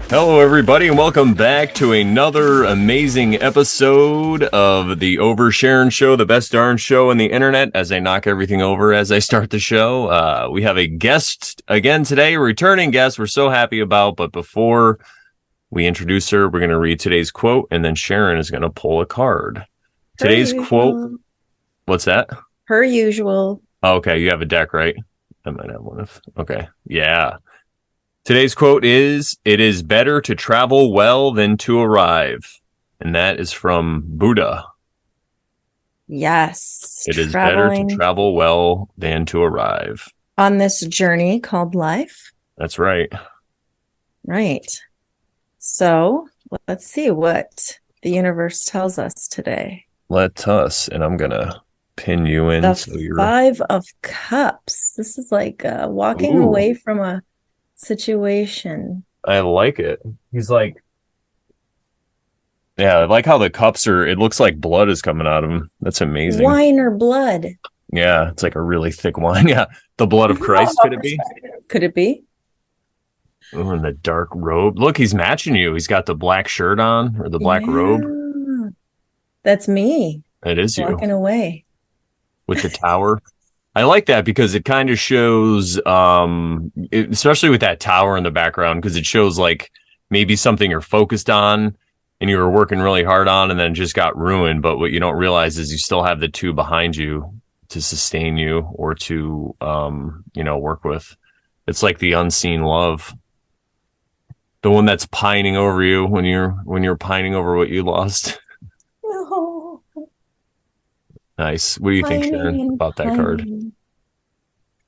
Hello, everybody, and welcome back to another amazing episode of the Over Sharon Show, the best darn show on the internet, as I knock everything over as I start the show. We have a guest again today, a returning guest we're so happy about, but before we introduce her, we're going to read today's quote, and then Sharon is going to pull a card. Today's quote, what's that? Per usual. Oh, okay, you have a deck, right? I might have one of, okay, yeah. Today's quote is, "It is better to travel well than to arrive." And that is from Buddha. Yes. It is better to travel well than to arrive. On this journey called life. That's right. Right. So let's see what the universe tells us today. Let us, and I'm going to pin you in. The Five of Cups. This is like walking away from a situation. I like it. He's like, yeah, I like how the cups are, it looks like blood is coming out of them. That's amazing. Wine or blood? Yeah, it's like a really thick wine. Yeah, the blood of Christ, could it be? Could it be? Oh, in the dark robe. Look, he's matching you. He's got the black shirt on, or the black robe. That's me. It is you. Walking away. With the tower. I like that because it kind of shows, especially with that tower in the background, because it shows like maybe something you're focused on and you were working really hard on and then just got ruined. But what you don't realize is you still have the two behind you to sustain you or to, work with. It's like the unseen love. The one that's pining over you when you're pining over what you lost. No. Nice. What do you think, Sharon, about that card?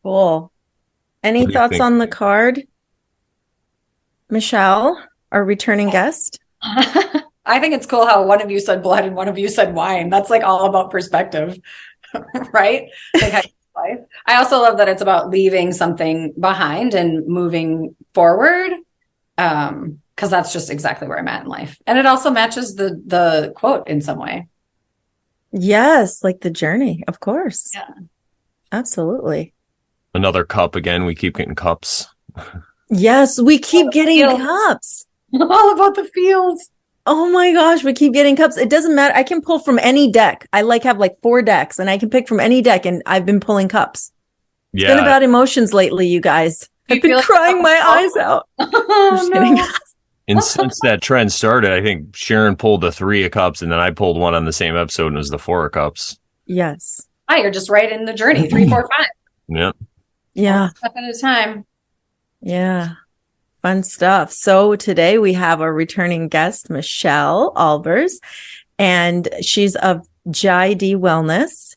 Cool. Any thoughts on the card? Michelle, our returning guest? I think it's cool how one of you said blood and one of you said wine. That's like all about perspective, right? Like I also love that it's about leaving something behind and moving forward, because that's just exactly where I'm at in life. And it also matches the quote in some way. Yes, like the journey, of course. Yeah. Absolutely. Another cup again. We keep getting cups. Yes, we keep getting cups. All about the feels. Oh my gosh, we keep getting cups. It doesn't matter. I can pull from any deck. I have 4 decks and I can pick from any deck, and I've been pulling cups. It's been about emotions lately, you guys. I've been crying my eyes out. Oh, no. And since that trend started, I think Sharon pulled the 3 of cups, and then I pulled one on the same episode, and it was the 4 of cups. Yes. Hi, you're just right in the journey. 3, 4, 5. Yep. Yeah. One step at a time. Yeah. Fun stuff. So today we have a returning guest, Michelle Albers, and she's of Jai Dee Wellness.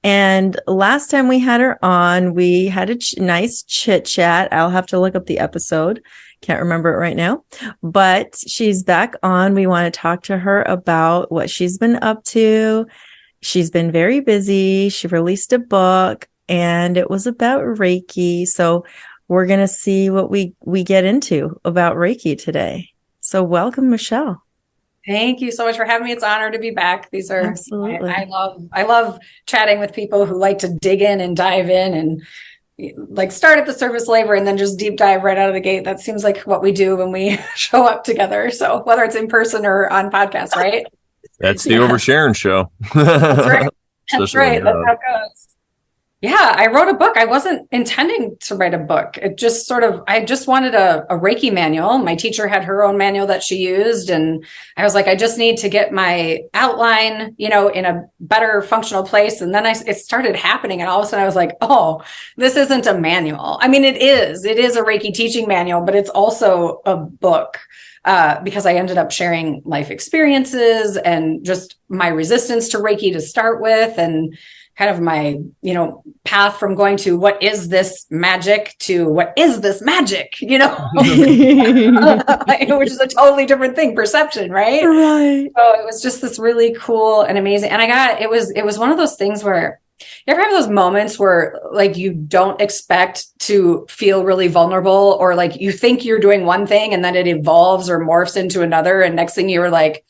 And last time we had her on, we had a nice chit chat. I'll have to look up the episode. Can't remember it right now, but she's back on. We want to talk to her about what she's been up to. She's been very busy. She released a book and it was about Reiki. So we're going to see what we get into about Reiki today. So welcome, Michelle. Thank you so much for having me. It's an honor to be back. These are absolutely. I love chatting with people who like to dig in and dive in and like start at the surface level and then just deep dive right out of the gate. That seems like what we do when we show up together. So whether it's in person or on podcast, right? That's the Over Sharon show. That's right. That's right. That's how it goes. Yeah, I wrote a book. I wasn't intending to write a book. It just I just wanted a Reiki manual. My teacher had her own manual that she used. And I was like, I just need to get my outline, in a better functional place. And then it started happening. And all of a sudden I was like, oh, this isn't a manual. I mean, it is a Reiki teaching manual, but it's also a book. Because I ended up sharing life experiences and just my resistance to Reiki to start with, and kind of my, path from going to what is this magic to what is this magic, which is a totally different thing, perception, right? Right. So it was just this really cool and amazing. And it was one of those things where you ever have those moments where like you don't expect to feel really vulnerable, or like you think you're doing one thing and then it evolves or morphs into another. And next thing you were like,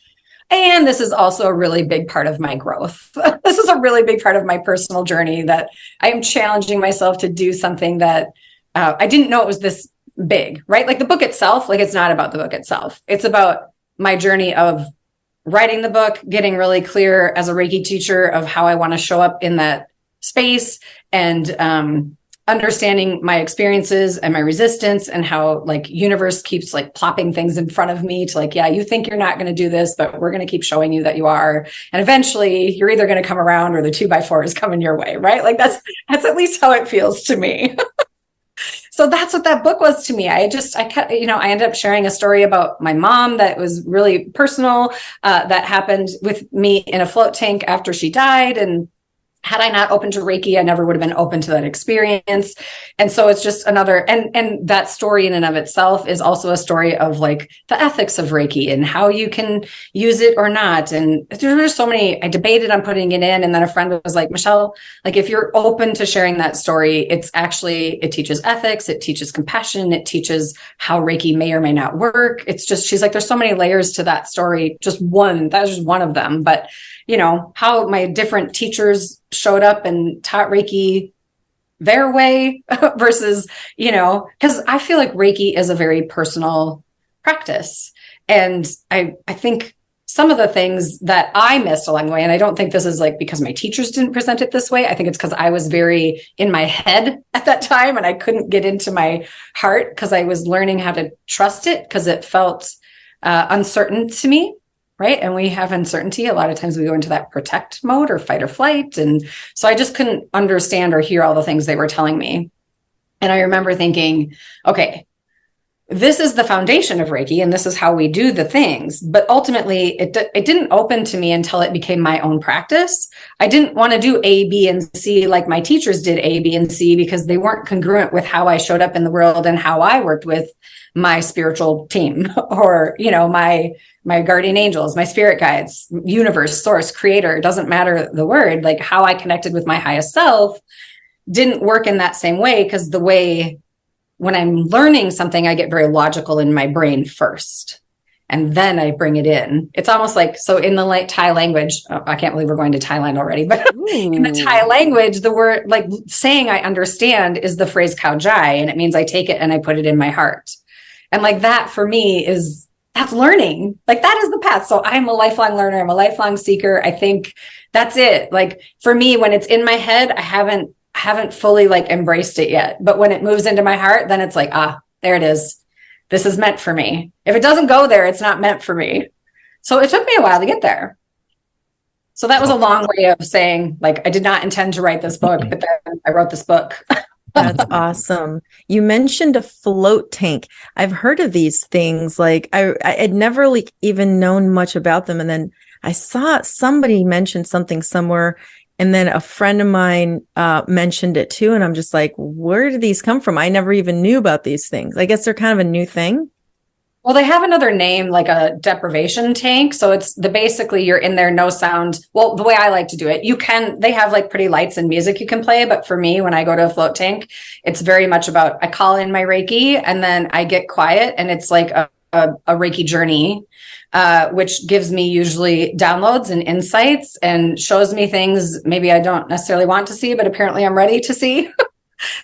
and this is also a really big part of my growth. This is a really big part of my personal journey, that I am challenging myself to do something that I didn't know it was this big, right? Like the book itself, like it's not about the book itself. It's about my journey of writing the book, getting really clear as a Reiki teacher of how I want to show up in that space, and understanding my experiences and my resistance, and how like universe keeps like plopping things in front of me to like, yeah, you think you're not going to do this, but we're going to keep showing you that you are. And eventually you're either going to come around or the 2x4 is coming your way, right? Like that's at least how it feels to me. So that's what that book was to me. I kept, I ended up sharing a story about my mom that was really personal, that happened with me in a float tank after she died. And had I not opened to Reiki, I never would have been open to that experience. And so it's just another, and that story in and of itself is also a story of like the ethics of Reiki and how you can use it or not. And there were so many, I debated on putting it in. And then a friend was like, Michelle, like if you're open to sharing that story, it teaches ethics, it teaches compassion, it teaches how Reiki may or may not work. It's just, she's like, there's so many layers to that story. That was just one of them. But how my different teachers showed up and taught Reiki their way versus, because I feel like Reiki is a very personal practice. And I think some of the things that I missed along the way, and I don't think this is like because my teachers didn't present it this way. I think it's because I was very in my head at that time and I couldn't get into my heart because I was learning how to trust it because it felt uncertain to me. Right. And we have uncertainty. A lot of times we go into that protect mode or fight or flight. And so I just couldn't understand or hear all the things they were telling me. And I remember thinking, okay, this is the foundation of Reiki and this is how we do the things. But ultimately, it didn't open to me until it became my own practice. I didn't want to do A, B, and C like my teachers did A, B, and C because they weren't congruent with how I showed up in the world and how I worked with my spiritual team or, my guardian angels, my spirit guides, universe, source, creator, it doesn't matter the word, like how I connected with my highest self didn't work in that same way because the way when I'm learning something, I get very logical in my brain first. And then I bring it in. It's almost like, so in the Thai language, I can't believe we're going to Thailand already, but in the Thai language, the word like saying I understand is the phrase Khao Jai. And it means I take it and I put it in my heart. And like that for me that's learning. Like that is the path. So I'm a lifelong learner. I'm a lifelong seeker. I think that's it. Like for me, when it's in my head, I haven't fully like embraced it yet. But when it moves into my heart, then it's like, there it is. This is meant for me. If it doesn't go there, it's not meant for me. So it took me a while to get there. So that was a long way of saying, like, I did not intend to write this book, but then I wrote this book. That's awesome. You mentioned a float tank. I've heard of these things. Like I had never like even known much about them. And then I saw somebody mention something somewhere. And then a friend of mine mentioned it too. And I'm just like, where did these come from? I never even knew about these things. I guess they're kind of a new thing. Well, they have another name, like a deprivation tank. So it's basically you're in there, no sound. Well, the way I like to do it, they have like pretty lights and music you can play. But for me, when I go to a float tank, it's very much about, I call in my Reiki and then I get quiet and it's like a Reiki journey, which gives me usually downloads and insights and shows me things maybe I don't necessarily want to see, but apparently I'm ready to see.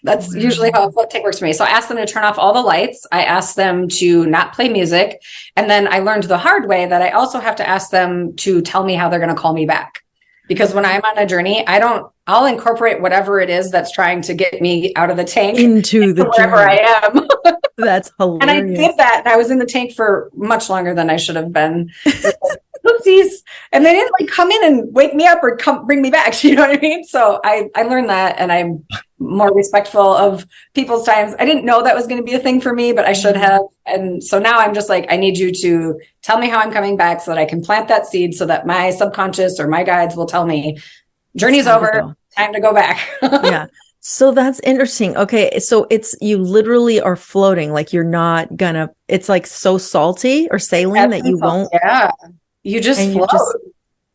That's usually how a float tank works for me. So I asked them to turn off all the lights. I asked them to not play music. And then I learned the hard way that I also have to ask them to tell me how they're going to call me back. Because when I'm on a journey, I'll incorporate whatever it is that's trying to get me out of the tank into the wherever I am. That's hilarious. And I did that. And I was in the tank for much longer than I should have been. Oopsies. And they didn't like come in and wake me up or come bring me back. You know what I mean? So I learned that and I'm more respectful of people's times. I didn't know that was going to be a thing for me, but I should have. And so now I'm just like, I need you to tell me how I'm coming back so that I can plant that seed so that my subconscious or my guides will tell me journey's over, time to go back. Yeah. So that's interesting. Okay. So you literally are floating. Like you're not it's like so salty or saline that you won't. Yeah. You just float.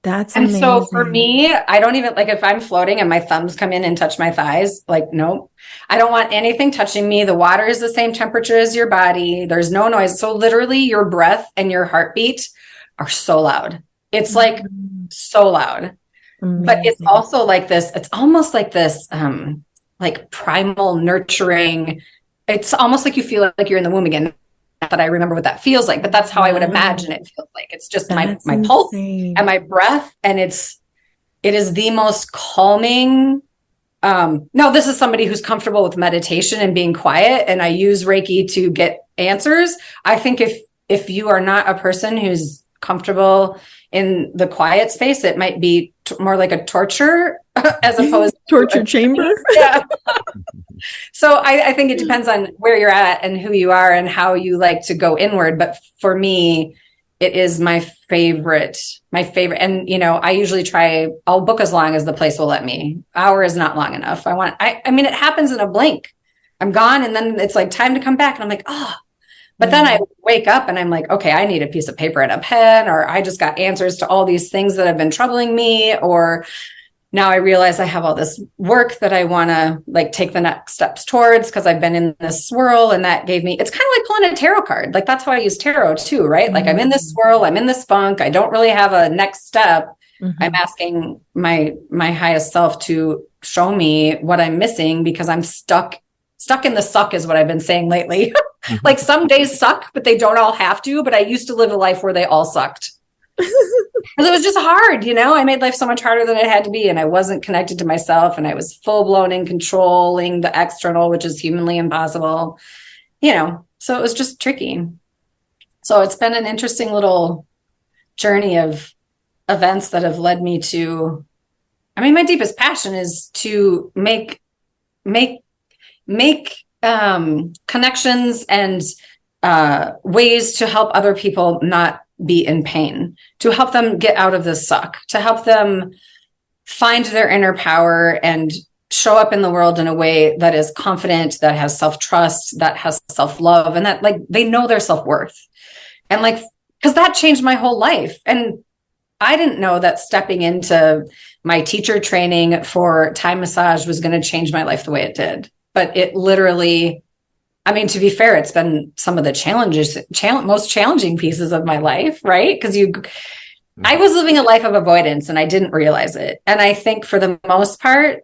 That's and amazing. So for me, I don't even like if I'm floating and my thumbs come in and touch my thighs, like, nope, I don't want anything touching me. The water is the same temperature as your body. There's no noise. So literally your breath and your heartbeat are so loud. It's like so loud, amazing. But it's also like this, it's almost like this, like primal nurturing it's almost like you feel like you're in the womb again. Not that I remember what that feels like, but that's how I would imagine it feels like. It's just my pulse and my breath. And it is the most calming. No, this is somebody who's comfortable with meditation and being quiet. And I use Reiki to get answers. I think if you are not a person who's comfortable in the quiet space, it might be more like a torture as opposed to torture chamber. Yeah. So I think it depends on where you're at and who you are and how you like to go inward. But for me, it is my favorite. And, I usually I'll book as long as the place will let me. Hour is not long enough. I mean, it happens in a blink. I'm gone. And then it's like time to come back. And I'm like, oh, but then I wake up and I'm like, okay, I need a piece of paper and a pen, or I just got answers to all these things that have been troubling me. Or now I realize I have all this work that I want to like take the next steps towards because I've been in this swirl, and that gave me, it's kind of like pulling a tarot card. Like that's how I use tarot too, right? Like I'm in this swirl, I'm in this funk. I don't really have a next step. I'm asking my highest self to show me what I'm missing because I'm stuck in the suck is what I've been saying lately. Like some days suck, but they don't all have to. But I used to live a life where they all sucked. Because it was just hard, I made life so much harder than it had to be. And I wasn't connected to myself. And I was full blown in controlling the external, which is humanly impossible, so it was just tricky. So it's been an interesting little journey of events that have led me to, my deepest passion is to make connections and ways to help other people not be in pain, to help them get out of the suck, to help them find their inner power and show up in the world in a way that is confident, that has self-trust, that has self-love, and that like they know their self-worth. And like, because that changed my whole life. And I didn't know that stepping into my teacher training for Thai massage was going to change my life the way it did. But it literally, to be fair, it's been some of the most challenging pieces of my life, right? Because I was living a life of avoidance and I didn't realize it. And I think for the most part,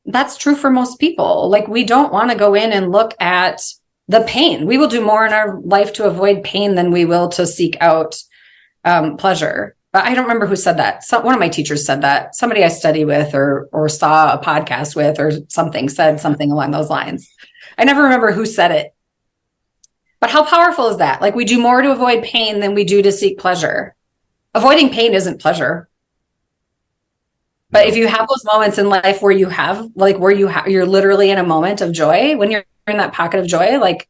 that's true for most people. Like we don't want to go in and look at the pain. We will do more in our life to avoid pain than we will to seek out pleasure. But I don't remember who said that. One of my teachers said that. Somebody I study with or saw a podcast with or something said something along those lines. I never remember who said it. But how powerful is that? Like we do more to avoid pain than we do to seek pleasure. Avoiding pain isn't pleasure. But if you have those moments in life where you're literally in a moment of joy, when you're in that pocket of joy, like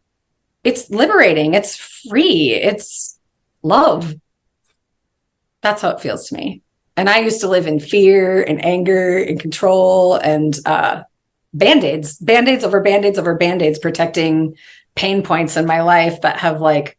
it's liberating, it's free, it's love. That's how it feels to me. And I used to live in fear and anger and control and band-aids over band-aids over band-aids, protecting pain points in my life that have like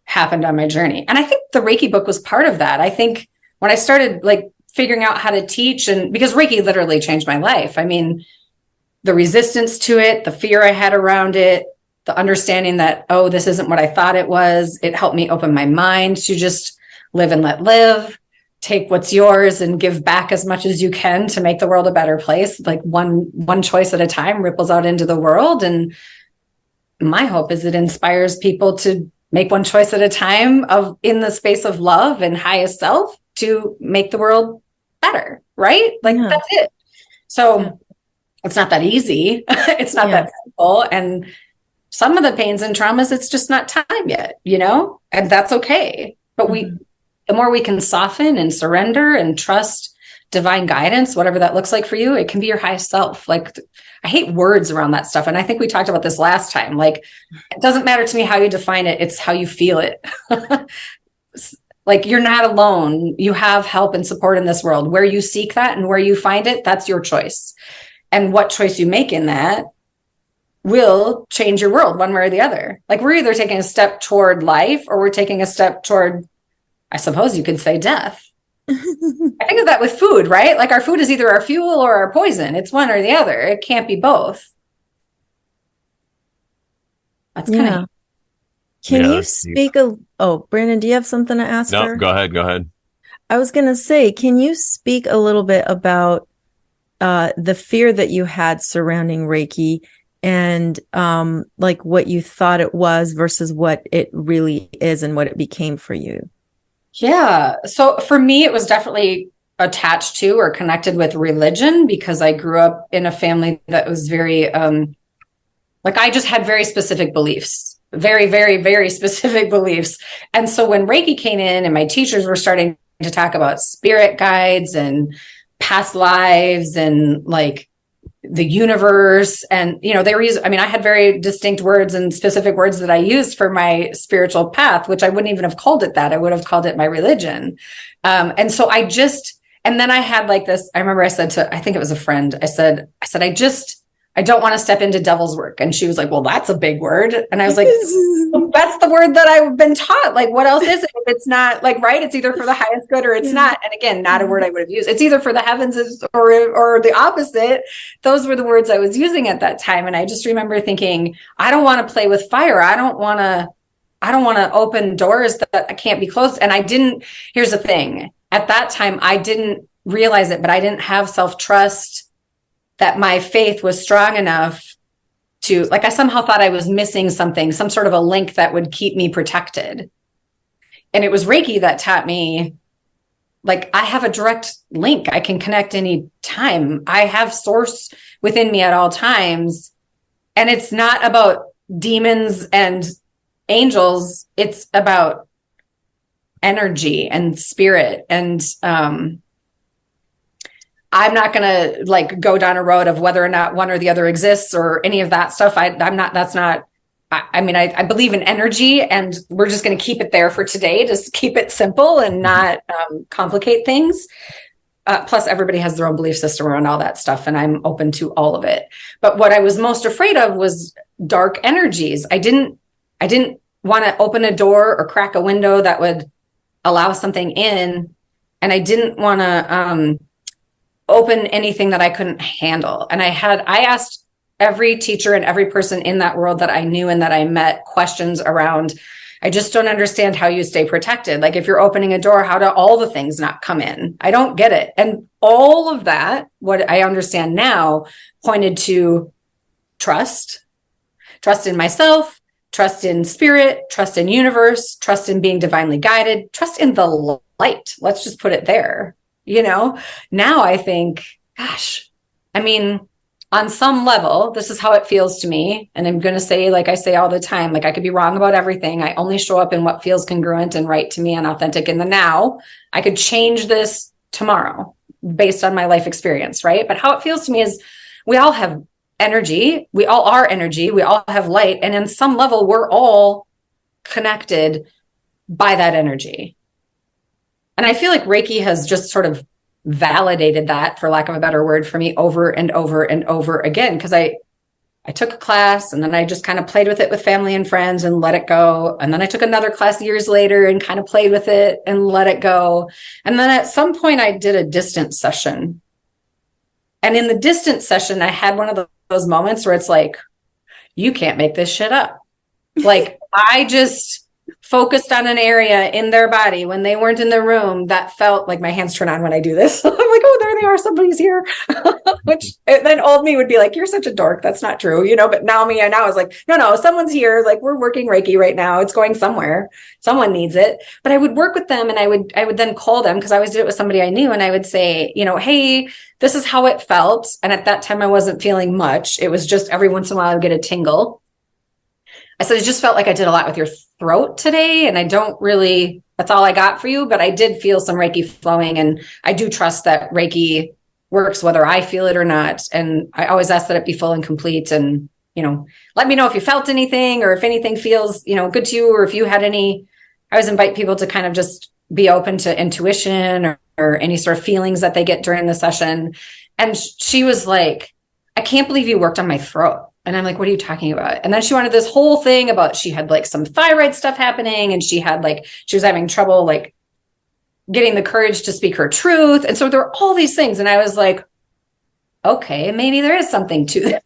happened on my journey. And I think the Reiki book was part of that. I think when I started like figuring out how to teach, and because Reiki literally changed my life. The resistance to it, the fear I had around it, the understanding that, oh, this isn't what I thought it was. It helped me open my mind to just live and let live, take what's yours and give back as much as you can to make the world a better place. Like one choice at a time ripples out into the world. And my hope is it inspires people to make one choice at a time in the space of love and highest self to make the world better. Right? Like that's it. So it's not that easy. It's not that simple. And some of the pains and traumas, it's just not time yet, and that's okay. But the more we can soften and surrender and trust divine guidance, whatever that looks like for you, it can be your highest self. Like I hate words around that stuff. And I think we talked about this last time. Like, it doesn't matter to me how you define it. It's how you feel it. Like you're not alone. You have help and support in this world. Where you seek that and where you find it, that's your choice. And what choice you make in that will change your world one way or the other. Like we're either taking a step toward life or we're taking a step toward, I suppose you could say, death. I think of that with food, right? Like our food is either our fuel or our poison. It's one or the other. It can't be both. That's kind of. Can you speak Brandon, do you have something to ask her? No, go ahead. I was going to say, can you speak a little bit about the fear that you had surrounding Reiki and like what you thought it was versus what it really is and what it became for you? Yeah. So for me, it was definitely attached to or connected with religion, because I grew up in a family that was very, like, I just had very specific beliefs, very, very, very specific beliefs. And so when Reiki came in and my teachers were starting to talk about spirit guides and past lives and like the universe, and they were using, I mean, I had very distinct words and specific words that I used for my spiritual path, which I wouldn't even have called it that. I would have called it my religion. And so and then I had like this, I remember I said to, I think it was a friend, I don't want to step into devil's work. And she was like, well, that's a big word. And I was like, well, that's the word that I've been taught. Like, what else is it? If it's not like, right, it's either for the highest good or it's not. And again, not a word I would have used. It's either for the heavens or the opposite. Those were the words I was using at that time. And I just remember thinking, I don't want to play with fire. I don't want to open doors that can't be closed. And here's the thing. At that time, I didn't realize it, but I didn't have self-trust that my faith was strong enough to, like, I somehow thought I was missing something, some sort of a link that would keep me protected. And it was Reiki that taught me, like, I have a direct link. I can connect any time. I have source within me at all times. And it's not about demons and angels. It's about energy and spirit. And, I'm not going to like go down a road of whether or not one or the other exists or any of that stuff. I believe in energy, and we're just going to keep it there for today. Just keep it simple and not complicate things. Plus everybody has their own belief system around all that stuff, and I'm open to all of it. But what I was most afraid of was dark energies. I didn't want to open a door or crack a window that would allow something in. And I didn't want to, open anything that I couldn't handle. And I asked every teacher and every person in that world that I knew and that I met questions around, I just don't understand how you stay protected. Like, if you're opening a door, how do all the things not come in? I don't get it. And all of that, what I understand now, pointed to trust in myself, trust in spirit, trust in universe, trust in being divinely guided, trust in the light. Let's just put it there. Now I think, gosh, I mean, on some level, this is how it feels to me. And I'm going to say, like I say all the time, like, I could be wrong about everything. I only show up in what feels congruent and right to me and authentic in the now. I could change this tomorrow based on my life experience, right? But how it feels to me is we all have energy. We all are energy. We all have light. And in some level, we're all connected by that energy. And I feel like Reiki has just sort of validated that, for lack of a better word, for me over and over and over again. Because I took a class, and then I just kind of played with it with family and friends and let it go. And then I took another class years later and kind of played with it and let it go. And then at some point I did a distance session. And in the distance session, I had one of those moments where it's like, you can't make this shit up. Like, I just focused on an area in their body when they weren't in the room that felt like, my hands turn on when I do this. I'm like, oh, there they are. Somebody's here. Which then old me would be like, you're such a dork. That's not true. But now I was like, no, someone's here. Like, we're working Reiki right now. It's going somewhere. Someone needs it. But I would work with them, and I would then call them, because I always did it with somebody I knew. And I would say, hey, this is how it felt. And at that time I wasn't feeling much. It was just every once in a while I would get a tingle. I said, it just felt like I did a lot with your throat today. And I don't really, that's all I got for you. But I did feel some Reiki flowing. And I do trust that Reiki works whether I feel it or not. And I always ask that it be full and complete. And, let me know if you felt anything, or if anything feels, good to you, or if you had any. I always invite people to kind of just be open to intuition or any sort of feelings that they get during the session. And she was like, I can't believe you worked on my throat. And I'm like, what are you talking about? And then she wanted this whole thing about, she had like some thyroid stuff happening, and she was having trouble like getting the courage to speak her truth. And so there were all these things. And I was like, okay, maybe there is something to this.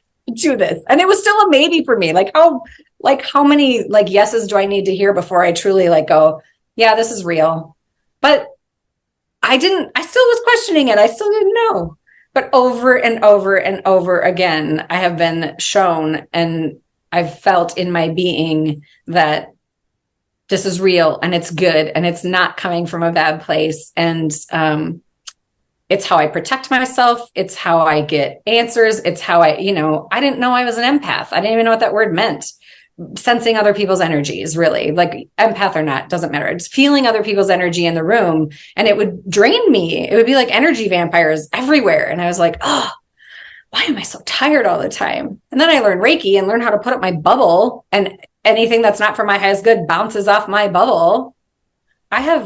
And it was still a maybe for me. Like, how many like yeses do I need to hear before I truly like go, yeah, this is real. But I still was questioning it. I still didn't know. But over and over and over again, I have been shown and I've felt in my being that this is real and it's good and it's not coming from a bad place. And it's how I protect myself. It's how I get answers. It's how I didn't know I was an empath. I didn't even know what that word meant. Sensing other people's energies, really, like empath or not, doesn't matter. It's feeling other people's energy in the room, and it would drain me. It would be like energy vampires everywhere. And I was like, oh, why am I so tired all the time? And then I learned Reiki and learned how to put up my bubble, and anything that's not for my highest good bounces off my bubble. I'm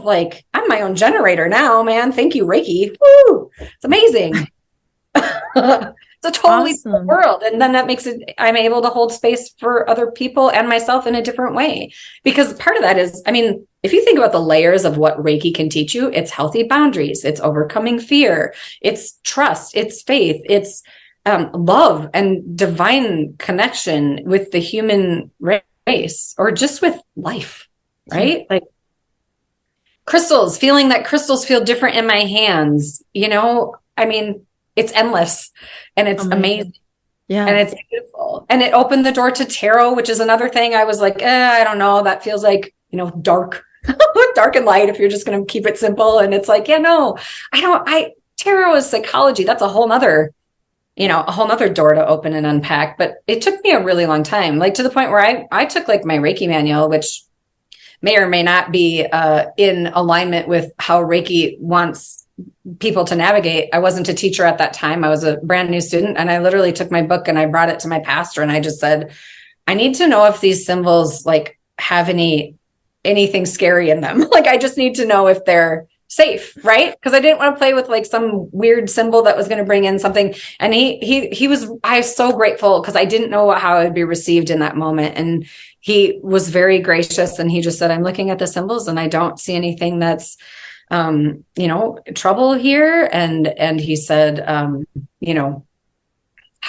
my own generator now, man. Thank you, Reiki. Woo! It's amazing. It's a totally different world. And then that makes it, I'm able to hold space for other people and myself in a different way. Because part of that is, if you think about the layers of what Reiki can teach you, it's healthy boundaries, it's overcoming fear, it's trust, it's faith, it's love and divine connection with the human race, or just with life, right? Like crystals, feeling that crystals feel different in my hands, it's endless and it's amazing. Yeah. And it's beautiful. And it opened the door to tarot, which is another thing. I was like, I don't know. That feels like, dark, dark and light if you're just going to keep it simple. And it's like, tarot is psychology. That's a whole nother door to open and unpack. But it took me a really long time, like to the point where I took like my Reiki manual, which may or may not be in alignment with how Reiki wants people to navigate. I wasn't a teacher at that time. I was a brand new student, and I literally took my book and I brought it to my pastor, and I just said, I need to know if these symbols like have anything scary in them. Like, I just need to know if they're safe, right? Because I didn't want to play with like some weird symbol that was going to bring in something. And I was so grateful, because I didn't know how I would be received in that moment. And he was very gracious, and he just said, I'm looking at the symbols and I don't see anything that's trouble here. And he said, how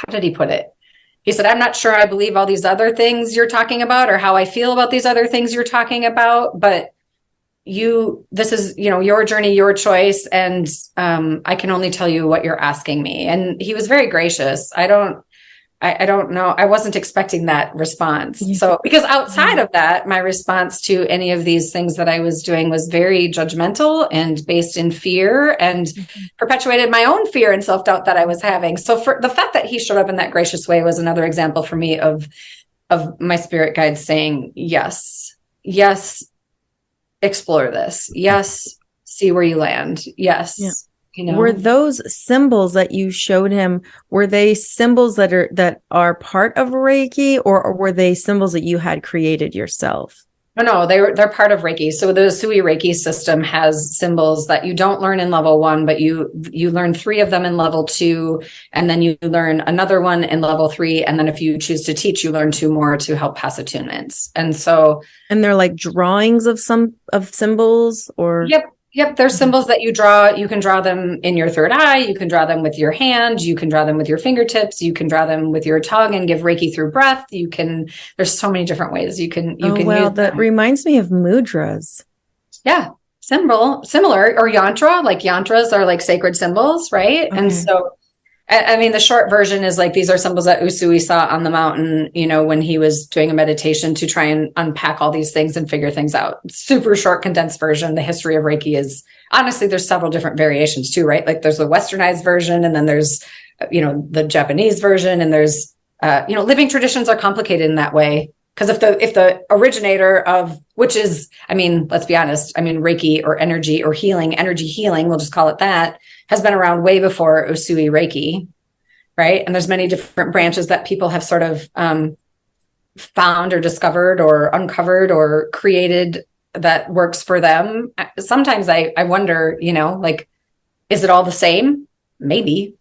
did he put it? He said, I'm not sure I believe all these other things you're talking about, or how I feel about these other things you're talking about, but this is, your journey, your choice. And I can only tell you what you're asking me. And he was very gracious. I don't know. I wasn't expecting that response. So, because outside of that, my response to any of these things that I was doing was very judgmental and based in fear, and perpetuated my own fear and self-doubt that I was having. So for the fact that he showed up in that gracious way was another example for me of my spirit guides saying, yes, explore this. Yes. See where you land. Yes. Yeah. Were those symbols that you showed him, were they symbols that are part of Reiki, or were they symbols that you had created yourself? No, they're part of Reiki. So the Sui Reiki system has symbols that you don't learn in level 1, but you learn 3 of them in level 2, and then you learn another one in level 3. And then if you choose to teach, you learn 2 more to help pass attunements. And they're like drawings of symbols, or? Yep. There's symbols that you draw. You can draw them in your third eye. You can draw them with your hand. You can draw them with your fingertips. You can draw them with your tongue and give Reiki through breath. There's so many different ways you can use that them. Reminds me of mudras. Yeah. Similar, or yantra, like yantras are like sacred symbols, right? Okay. And so, the short version is like, these are symbols that Usui saw on the mountain, when he was doing a meditation to try and unpack all these things and figure things out. Super short, condensed version. The history of Reiki is, honestly, there's several different variations too, right? Like there's the westernized version, and then there's, the Japanese version, and there's, living traditions are complicated in that way. Because if the originator of, which is, let's be honest, Reiki or energy healing, we'll just call it that, has been around way before Usui Reiki, right? And there's many different branches that people have sort of found or discovered or uncovered or created that works for them. Sometimes I wonder, is it all the same? Maybe.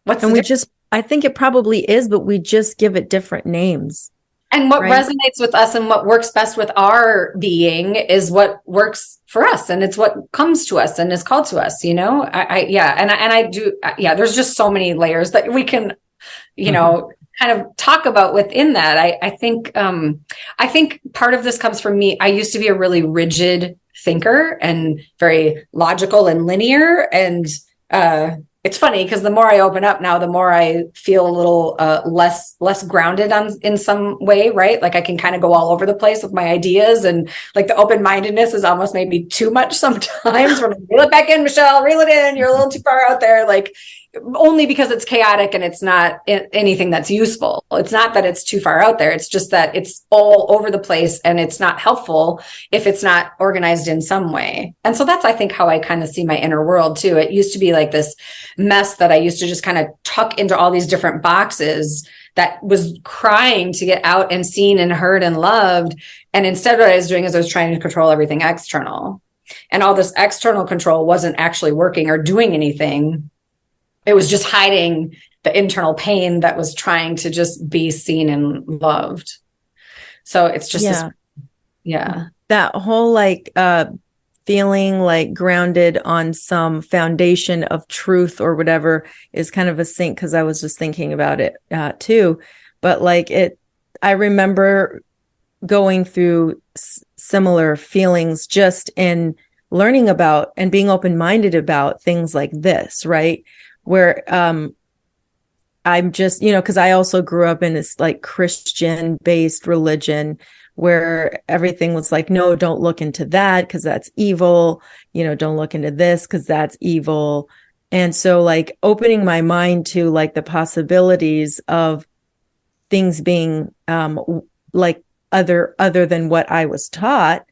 I think it probably is, but we just give it different names. And what resonates with us and what works best with our being is what works for us, and it's what comes to us and is called to us, there's just so many layers that we can, kind of talk about within that. I think part of this comes from me. I used to be a really rigid thinker and very logical and linear, and it's funny because the more I open up now, the more I feel a little less grounded in some way, right? Like I can kind of go all over the place with my ideas, and like the open-mindedness is almost maybe too much sometimes. When I reel it back in, Michelle, reel it in. You're a little too far out there, like only because it's chaotic and it's not anything that's useful. It's not that it's too far out there. It's just that it's all over the place and it's not helpful if it's not organized in some way. And so that's, I think, how I kind of see my inner world too. It used to be like this mess that I used to just kind of tuck into all these different boxes that was crying to get out and seen and heard and loved. And instead what I was doing is I was trying to control everything external. And all this external control wasn't actually working or doing anything. It was just hiding the internal pain that was trying to just be seen and loved. So it's just, that whole like feeling like grounded on some foundation of truth or whatever is kind of a sync, because I was just thinking about it too. But like I remember going through similar feelings just in learning about and being open-minded about things like this, right? Where I'm just, because I also grew up in this like Christian-based religion where everything was like, no, don't look into that because that's evil. Don't look into this because that's evil. And so like opening my mind to like the possibilities of things being like other than what I was taught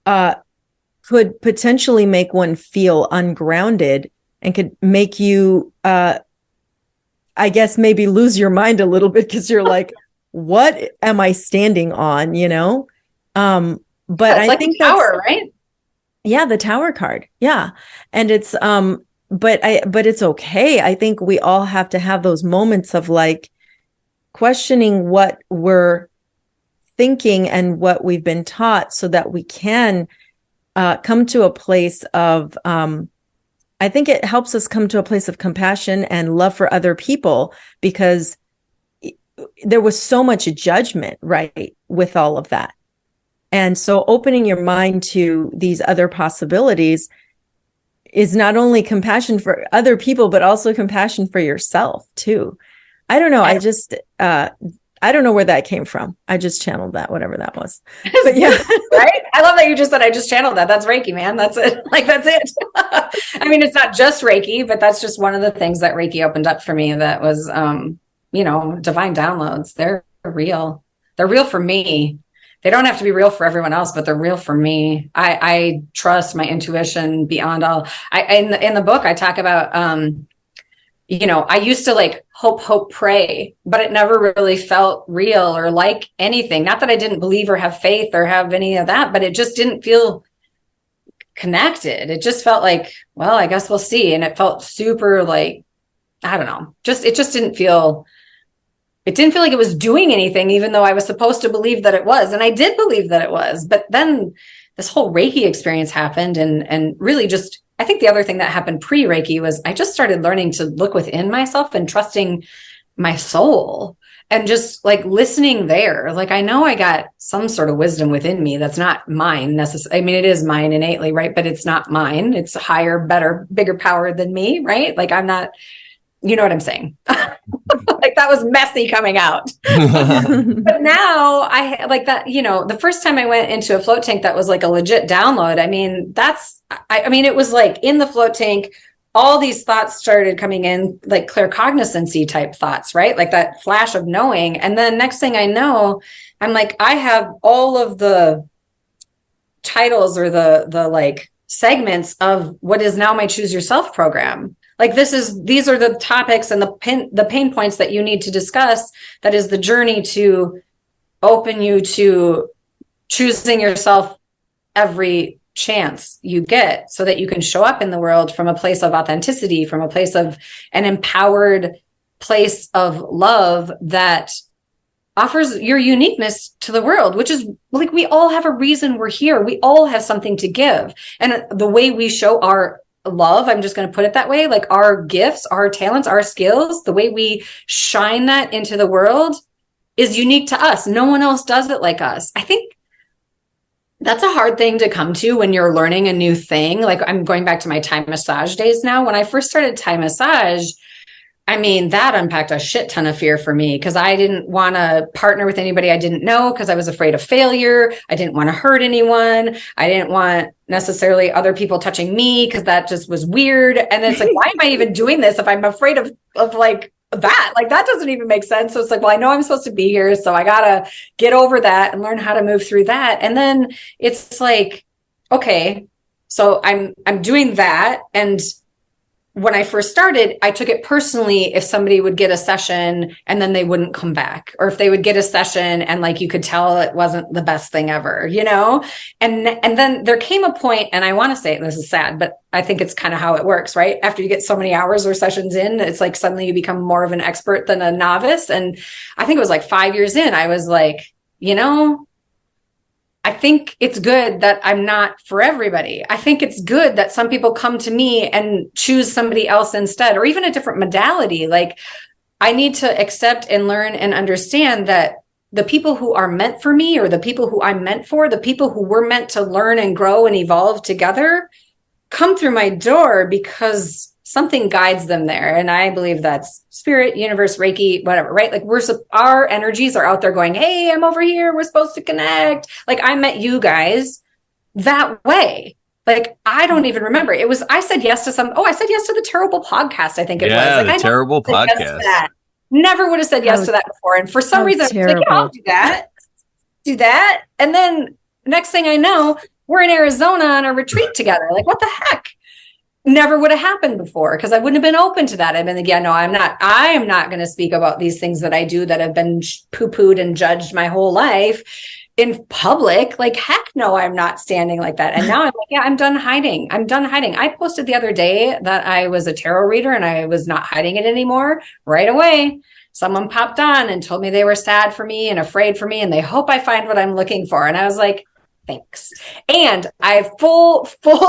could potentially make one feel ungrounded and could make you, I guess, maybe lose your mind a little bit because you're like, what am I standing on, But I think the tower, right? Yeah, the tower card. Yeah. And it's, but it's okay. I think we all have to have those moments of like questioning what we're thinking and what we've been taught so that we can come to a place of, I think it helps us come to a place of compassion and love for other people, because there was so much judgment, right, with all of that. And so opening your mind to these other possibilities is not only compassion for other people, but also compassion for yourself too. I don't know. I just, I don't know where that came from. I just channeled that, whatever that was. But yeah. Right? I love that you just said, I just channeled that. That's Reiki, man. That's it. Like, that's it. I mean, it's not just Reiki, but that's just one of the things that Reiki opened up for me. That was, divine downloads. They're real. They're real for me. They don't have to be real for everyone else, but they're real for me. I trust my intuition beyond all. In the book, I talk about, I used to like hope, pray, but it never really felt real or like anything. Not that I didn't believe or have faith or have any of that, but it just didn't feel connected. It just felt like, well, I guess we'll see. And it felt super like, I don't know, it didn't feel like it was doing anything, even though I was supposed to believe that it was. And I did believe that it was. But then this whole Reiki experience happened, and really just, I think the other thing that happened pre-Reiki was I just started learning to look within myself and trusting my soul and just like listening there. Like, I know I got some sort of wisdom within me that's not mine necessarily. I mean, it is mine innately, right? But it's not mine. It's higher, better, bigger power than me, right? Like, I'm not, you know what I'm saying? Like, that was messy coming out. But now I like that, the first time I went into a float tank that was like a legit download. I mean, it was like in the float tank, all these thoughts started coming in, like claircognizance-y type thoughts, right? Like that flash of knowing. And then next thing I know, I'm like, I have all of the titles or the like segments of what is now my Choose Yourself program. Like, these are the topics and the pain points that you need to discuss. That is the journey to open you to choosing yourself every chance you get, so that you can show up in the world from a place of authenticity, from a place of an empowered place of love that offers your uniqueness to the world, which is like, we all have a reason we're here. We all have something to give. And the way we show our love, I'm just going to put it that way, like our gifts, our talents, our skills, the way we shine that into the world is unique to us. No one else does it like us. I think That's a hard thing to come to when you're learning a new thing. Like, I'm going back to my Thai massage days now. When I first started Thai massage, I mean, that unpacked a shit ton of fear for me because I didn't want to partner with anybody I didn't know because I was afraid of failure. I didn't want to hurt anyone. I didn't want necessarily other people touching me because that just was weird. And it's like, why am I even doing this if I'm afraid of like that? Like, that doesn't even make sense. So it's like, well, I know I'm supposed to be here, so I gotta get over that and learn how to move through that. And then it's like, okay, so I'm doing that. And when I first started, I took it personally if somebody would get a session and then they wouldn't come back, or if they would get a session and like you could tell it wasn't the best thing ever, you know? And then there came a point, and I want to say, and this is sad, but I think it's kind of how it works, right? After you get so many hours or sessions in, it's like suddenly you become more of an expert than a novice. And I think it was like 5 years in, I was like, you know, I think it's good that I'm not for everybody. I think it's good that some people come to me and choose somebody else instead, or even a different modality. Like, I need to accept and learn and understand that the people who are meant for me, or the people who I'm meant for, the people who we're meant to learn and grow and evolve together, come through my door because something guides them there. And I believe that's spirit, universe, Reiki, whatever, right? Like, our energies are out there going, hey, I'm over here. We're supposed to connect. Like, I met you guys that way. Like, I don't even remember. I said yes to I said yes to the Terrible podcast. I think it was. Like, the Terrible podcast. Yes, never would have said yes to that before. And for some reason, I was like, yeah, I'll do that. Do that. And then next thing I know, we're in Arizona on a retreat together. Like, what the heck? Never would have happened before because I wouldn't have been open to that. I've been like, yeah, no, I am not going to speak about these things that I do that have been poo-pooed and judged my whole life in public. Like, heck no, I'm not standing like that. And now I'm like, yeah, I'm done hiding. I posted the other day that I was a tarot reader and I was not hiding it anymore. Right away, someone popped on and told me they were sad for me and afraid for me and they hope I find what I'm looking for. And I was like, thanks. And I full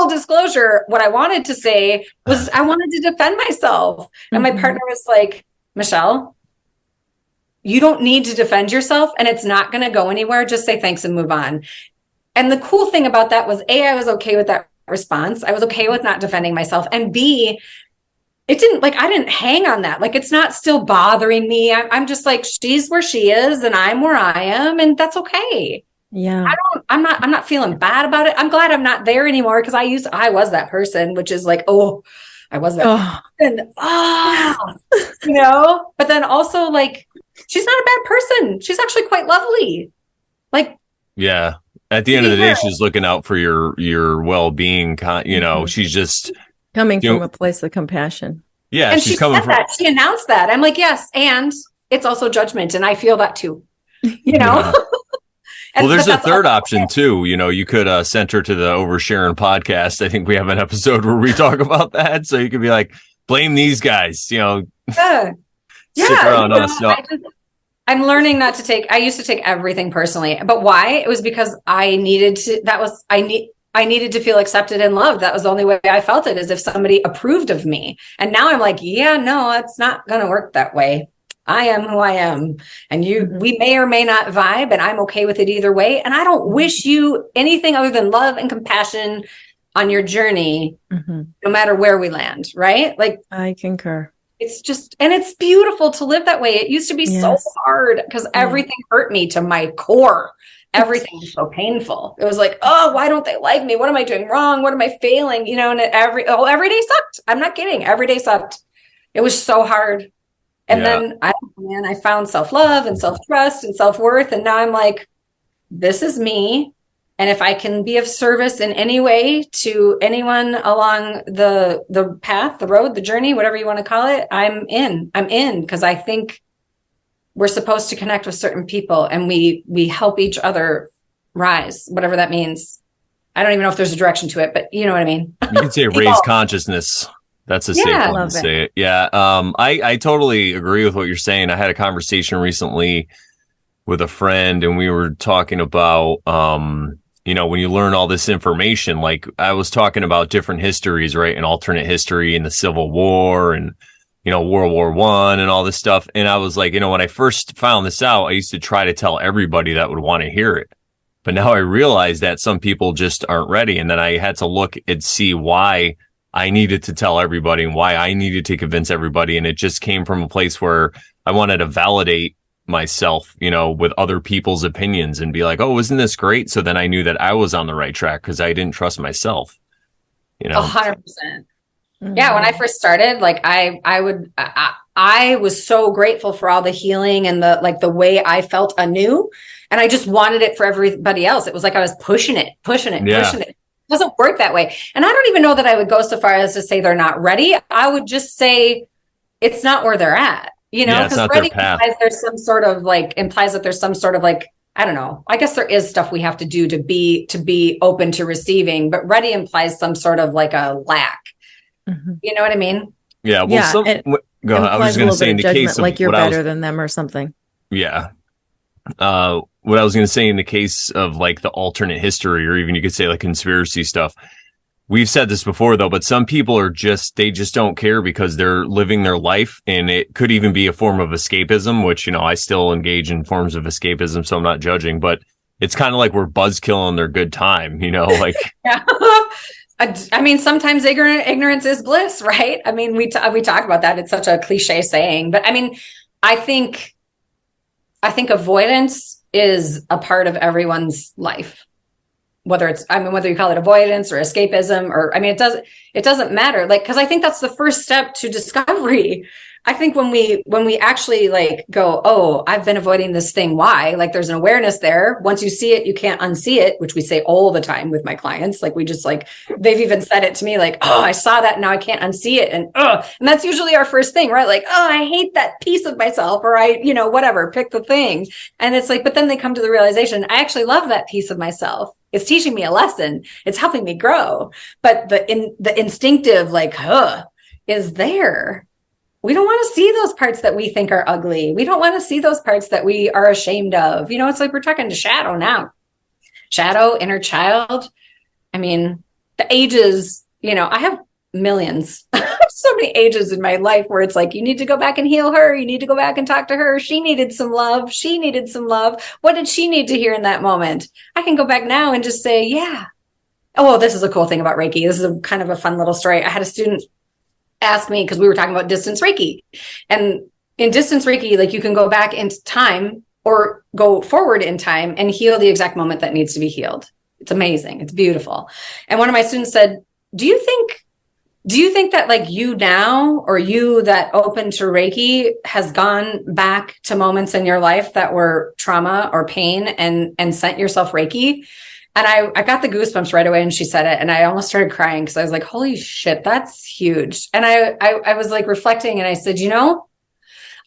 disclosure, what I wanted to say was I wanted to defend myself. And my partner was like, Michelle, you don't need to defend yourself and it's not going to go anywhere. Just say thanks and move on. And the cool thing about that was I was okay with that response. I was okay with not defending myself. And B, I didn't hang on that. Like, it's not still bothering me. I'm just like, she's where she is and I'm where I am. And that's okay. Yeah. I'm not feeling bad about it. I'm glad I'm not there anymore because I was that person, which is like, oh, I was that person. You know, but then also like, she's not a bad person. She's actually quite lovely. Like, yeah. At the end of the day, she's looking out for your well-being. You know, she's just coming from a place of compassion. Yeah. And she's she coming said that. She announced that. I'm like, yes. And it's also judgment. And I feel that too, you know? Yeah. Well, there's a third option too. You know, you could send her to the Over Sharon podcast. I think we have an episode where we talk about that. So you could be like, blame these guys, you know, stick around us. No. I'm learning not to I used to take everything personally, but why? It was because I needed to feel accepted and loved. That was the only way I felt it, is if somebody approved of me. And now I'm like, yeah, no, it's not going to work that way. I am who I am. And we may or may not vibe, and I'm okay with it either way. And I don't wish you anything other than love and compassion on your journey, no matter where we land, right? Like, I concur. It's just, and it's beautiful to live that way. It used to be so hard because everything hurt me to my core. Everything was so painful. It was like, oh, why don't they like me? What am I doing wrong? What am I failing? You know, and every day sucked. I'm not kidding. Every day sucked. It was so hard. And then I found self-love and self-trust and self-worth. And now I'm like, this is me. And if I can be of service in any way to anyone along the path, the road, the journey, whatever you want to call it, I'm in because I think we're supposed to connect with certain people and we help each other rise, whatever that means. I don't even know if there's a direction to it, but you know what I mean? You can say raise consciousness. That's a safe one to say it. Yeah. I totally agree with what you're saying. I had a conversation recently with a friend and we were talking about, you know, when you learn all this information, like I was talking about different histories, right? And alternate history and the Civil War and, you know, World War I and all this stuff. And I was like, you know, when I first found this out, I used to try to tell everybody that would want to hear it. But now I realize that some people just aren't ready. And then I had to look and see why I needed to tell everybody and why I needed to convince everybody. And it just came from a place where I wanted to validate myself, with other people's opinions and be like, oh, isn't this great? So then I knew that I was on the right track because I didn't trust myself, 100%. Yeah. When I first started, like I was so grateful for all the healing and the way I felt anew. And I just wanted it for everybody else. It was like I was pushing it. It doesn't work that way. And I don't even know that I would go so far as to say they're not ready. I would just say it's not where they're at, because ready implies there's some sort of implies that there's some sort of I don't know. I guess there is stuff we have to do to be open to receiving, but ready implies some sort of a lack. Mm-hmm. You know what I mean? Yeah. Well, go ahead. I was just going to say in the case of you're better than them or something. Yeah. What I was going to say in the case of the alternate history, or even you could say conspiracy stuff. We've said this before though, but some people they just don't care because they're living their life, and it could even be a form of escapism, which, I still engage in forms of escapism. So I'm not judging, but it's kind of like we're buzzkilling their good time, Yeah. I mean, sometimes ignorance is bliss, right? I mean, we talk about that. It's such a cliche saying, but I mean, I think avoidance is a part of everyone's life, whether you call it avoidance or escapism, or, it doesn't matter. Cause I think that's the first step to discovery. I think when we actually go, oh, I've been avoiding this thing. Why? There's an awareness there. Once you see it, you can't unsee it, which we say all the time with my clients. We just they've even said it to me, oh, I saw that. Now I can't unsee it. And that's usually our first thing, right? Oh, I hate that piece of myself, or whatever, pick the thing. And it's but then they come to the realization, I actually love that piece of myself. It's teaching me a lesson. It's helping me grow. But the instinctive, is there. We don't want to see those parts that we think are ugly. We don't want to see those parts that we are ashamed of. It's we're talking to shadow now. Shadow, inner child. I mean, the ages, I have millions, so many ages in my life where it's you need to go back and heal her. You need to go back and talk to her. She needed some love. She needed some love. What did she need to hear in that moment? I can go back now and just say, yeah. Oh, this is a cool thing about Reiki. This is a kind of a fun little story. I had a student ask me, because we were talking about distance Reiki, and in distance Reiki, you can go back into time or go forward in time and heal the exact moment that needs to be healed. It's amazing. It's beautiful. And one of my students said, do you think that you now, or you that open to Reiki, has gone back to moments in your life that were trauma or pain and sent yourself Reiki? And I got the goosebumps right away, and she said it, and I almost started crying because I was like, holy shit, that's huge. And I was reflecting, and I said,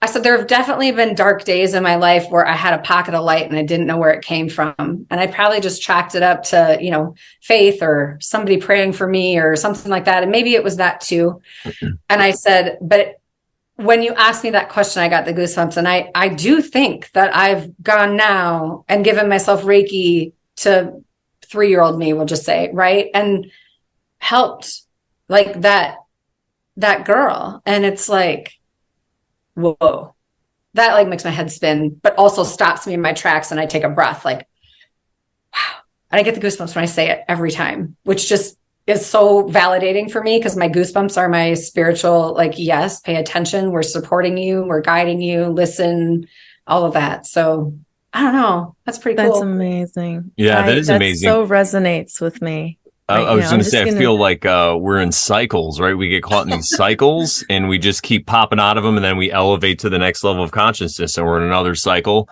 I said, there have definitely been dark days in my life where I had a pocket of light and I didn't know where it came from. And I probably just chalked it up to, faith or somebody praying for me or something like that. And maybe it was that too. Mm-hmm. And I said, but when you asked me that question, I got the goosebumps. And I do think that I've gone now and given myself Reiki to 3-year-old me, we'll just say, right? And helped that girl. And it's whoa, that makes my head spin, but also stops me in my tracks. And I take a breath, wow. And I get the goosebumps when I say it every time, which just is so validating for me, because my goosebumps are my spiritual, yes, pay attention. We're supporting you. We're guiding you. Listen, all of that. So I don't know. That's pretty cool. That's amazing. Yeah, that is amazing. So resonates with me. I was going to say, I feel like we're in cycles, right? We get caught in these cycles and we just keep popping out of them, and then we elevate to the next level of consciousness, and we're in another cycle.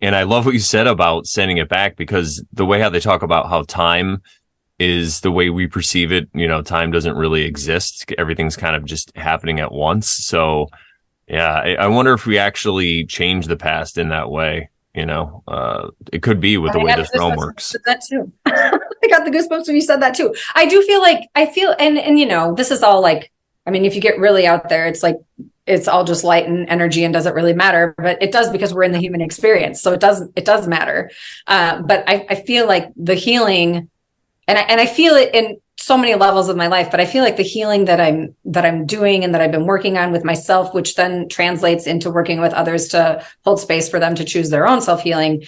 And I love what you said about sending it back, because the way how they talk about how time is the way we perceive it, time doesn't really exist. Everything's kind of just happening at once. So yeah, I wonder if we actually change the past in that way. It could be with the way this realm works. That too. I got the goosebumps when you said that too. I do feel and this is all if you get really out there, it's all just light and energy and doesn't really matter, but it does, because we're in the human experience. So it does matter. But I feel like the healing, and I feel it in so many levels of my life, but I feel like the healing that I'm doing and that I've been working on with myself, which then translates into working with others to hold space for them to choose their own self-healing,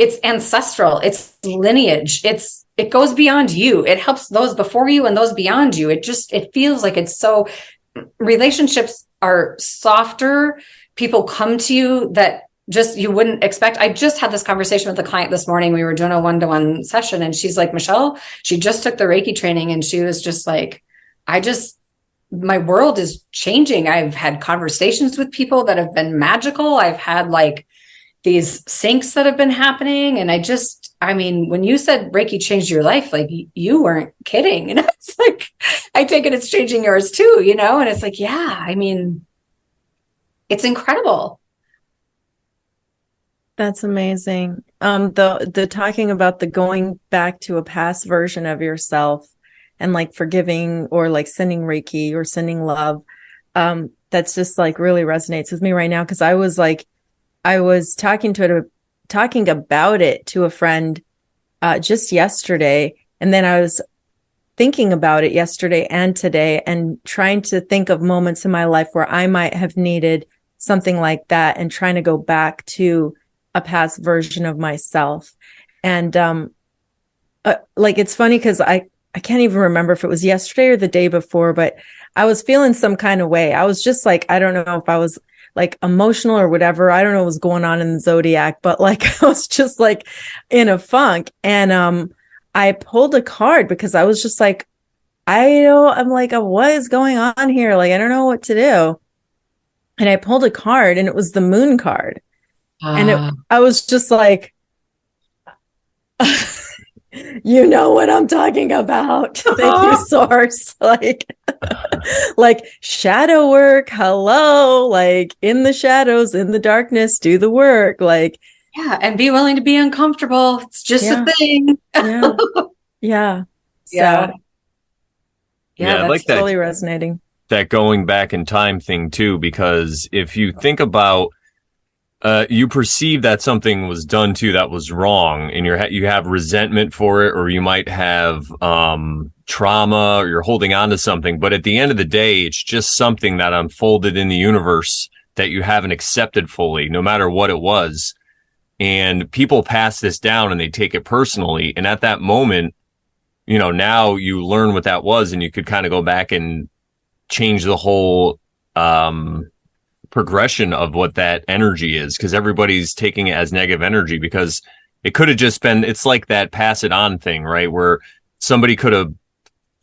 it's ancestral, it's lineage, it goes beyond you. It helps those before you and those beyond you. It feels like it's so, relationships are softer. People come to you that just you wouldn't expect. I just had this conversation with a client this morning. We were doing a one-to-one session, and she's like, Michelle, she just took the Reiki training, and she was just like, my world is changing. I've had conversations with people that have been magical. I've had like these syncs that have been happening. And I mean, when you said Reiki changed your life, like you weren't kidding. And it's like, I take it it's changing yours too, you know? And it's like, yeah, I mean, it's incredible. That's amazing. The talking about the going back to a past version of yourself and like forgiving or like sending Reiki or sending love. That's just like really resonates with me right now. Cause I was talking about it to a friend, just yesterday. And then I was thinking about it yesterday and today and trying to think of moments in my life where I might have needed something like that and trying to go back to a past version of myself. And, like, it's funny because I can't even remember if it was yesterday or the day before, but I was feeling some kind of way. I was just like, I don't know if I was like emotional or whatever. I don't know what was going on in the zodiac, but like I was just like in a funk. And I pulled a card because I was just like, I'm like, what is going on here? Like, I don't know what to do. And I pulled a card and it was the moon card. And I was just like, you know what I'm talking about. Thank you, source. Like shadow work. Hello. Like in the shadows, in the darkness, do the work. Like, yeah. And be willing to be uncomfortable. It's just a thing. Yeah. Yeah. So, yeah. That's I like that. Totally resonating. That going back in time thing too, because if you think about, you perceive that something was done to you that was wrong, and you have resentment for it, or you might have trauma, or you're holding on to something. But at the end of the day, it's just something that unfolded in the universe that you haven't accepted fully, no matter what it was. And people pass this down and they take it personally. And at that moment, you know, now you learn what that was, and you could kind of go back and change the whole progression of what that energy is, because everybody's taking it as negative energy, because it could have just been, it's like that pass it on thing, right? Where somebody could have,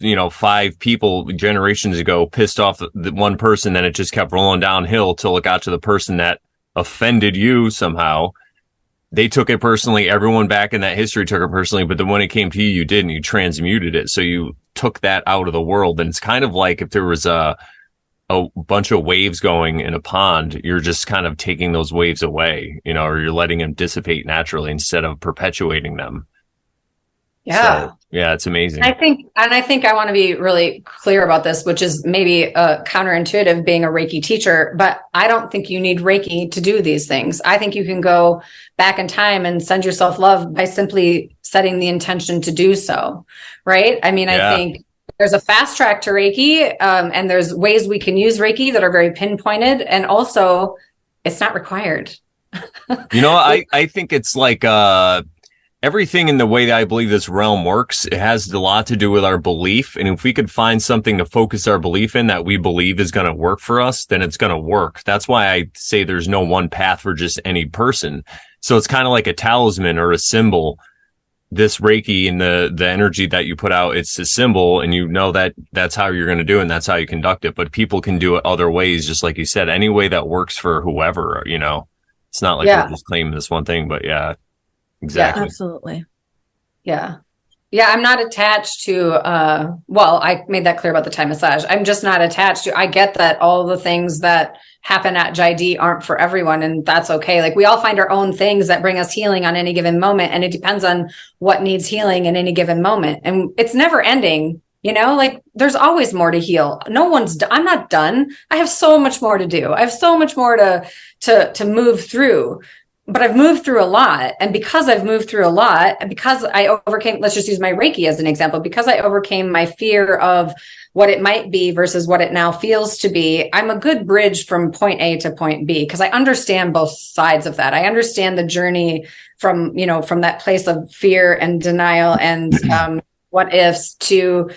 you know, 5 people generations ago pissed off the one person, then it just kept rolling downhill till it got to the person that offended you somehow. They took it personally. Everyone back in that history took it personally, but then when it came to you, you didn't. You transmuted it. So you took that out of the world. And it's kind of like if there was a bunch of waves going in a pond, you're just kind of taking those waves away, you know, or you're letting them dissipate naturally instead of perpetuating them. Yeah. So, yeah, it's amazing. I think I want to be really clear about this, which is maybe counterintuitive being a Reiki teacher, but I don't think you need Reiki to do these things. I think you can go back in time and send yourself love by simply setting the intention to do so. Right. I mean, I think there's a fast track to Reiki, and there's ways we can use Reiki that are very pinpointed, and also it's not required. You know, I think it's like everything in the way that I believe this realm works, it has a lot to do with our belief. And if we could find something to focus our belief in that we believe is going to work for us, then it's going to work. That's why I say there's no one path for just any person. So it's kind of like a talisman or a symbol. This Reiki and the energy that you put out, it's a symbol, and you know that that's how you're going to do it, and that's how you conduct it. But people can do it other ways, just like you said, any way that works for whoever, you know. It's not like we're just claiming this one thing, but yeah, exactly. Yeah, absolutely. Yeah. Yeah, I'm not attached to, well, I made that clear about the Thai massage. I'm just not attached to, I get that all the things that happen at Jai Dee aren't for everyone, and that's okay. Like, we all find our own things that bring us healing on any given moment, and it depends on what needs healing in any given moment. And it's never ending, you know, like there's always more to heal. I'm not done. I have so much more to do. I have so much more to move through. but I've moved through a lot. And because I've moved through a lot, and because I overcame, let's just use my Reiki as an example, because I overcame my fear of what it might be versus what it now feels to be, I'm a good bridge from point A to point B, because I understand both sides of that. I understand the journey from, from that place of fear and denial and what ifs to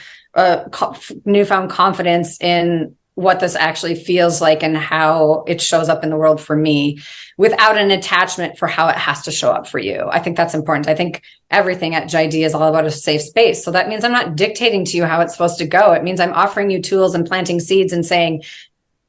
newfound confidence in what this actually feels like and how it shows up in the world for me, without an attachment for how it has to show up for you. I think that's important. I think everything at Jai Dee is all about a safe space. So that means I'm not dictating to you how it's supposed to go. It means I'm offering you tools and planting seeds and saying,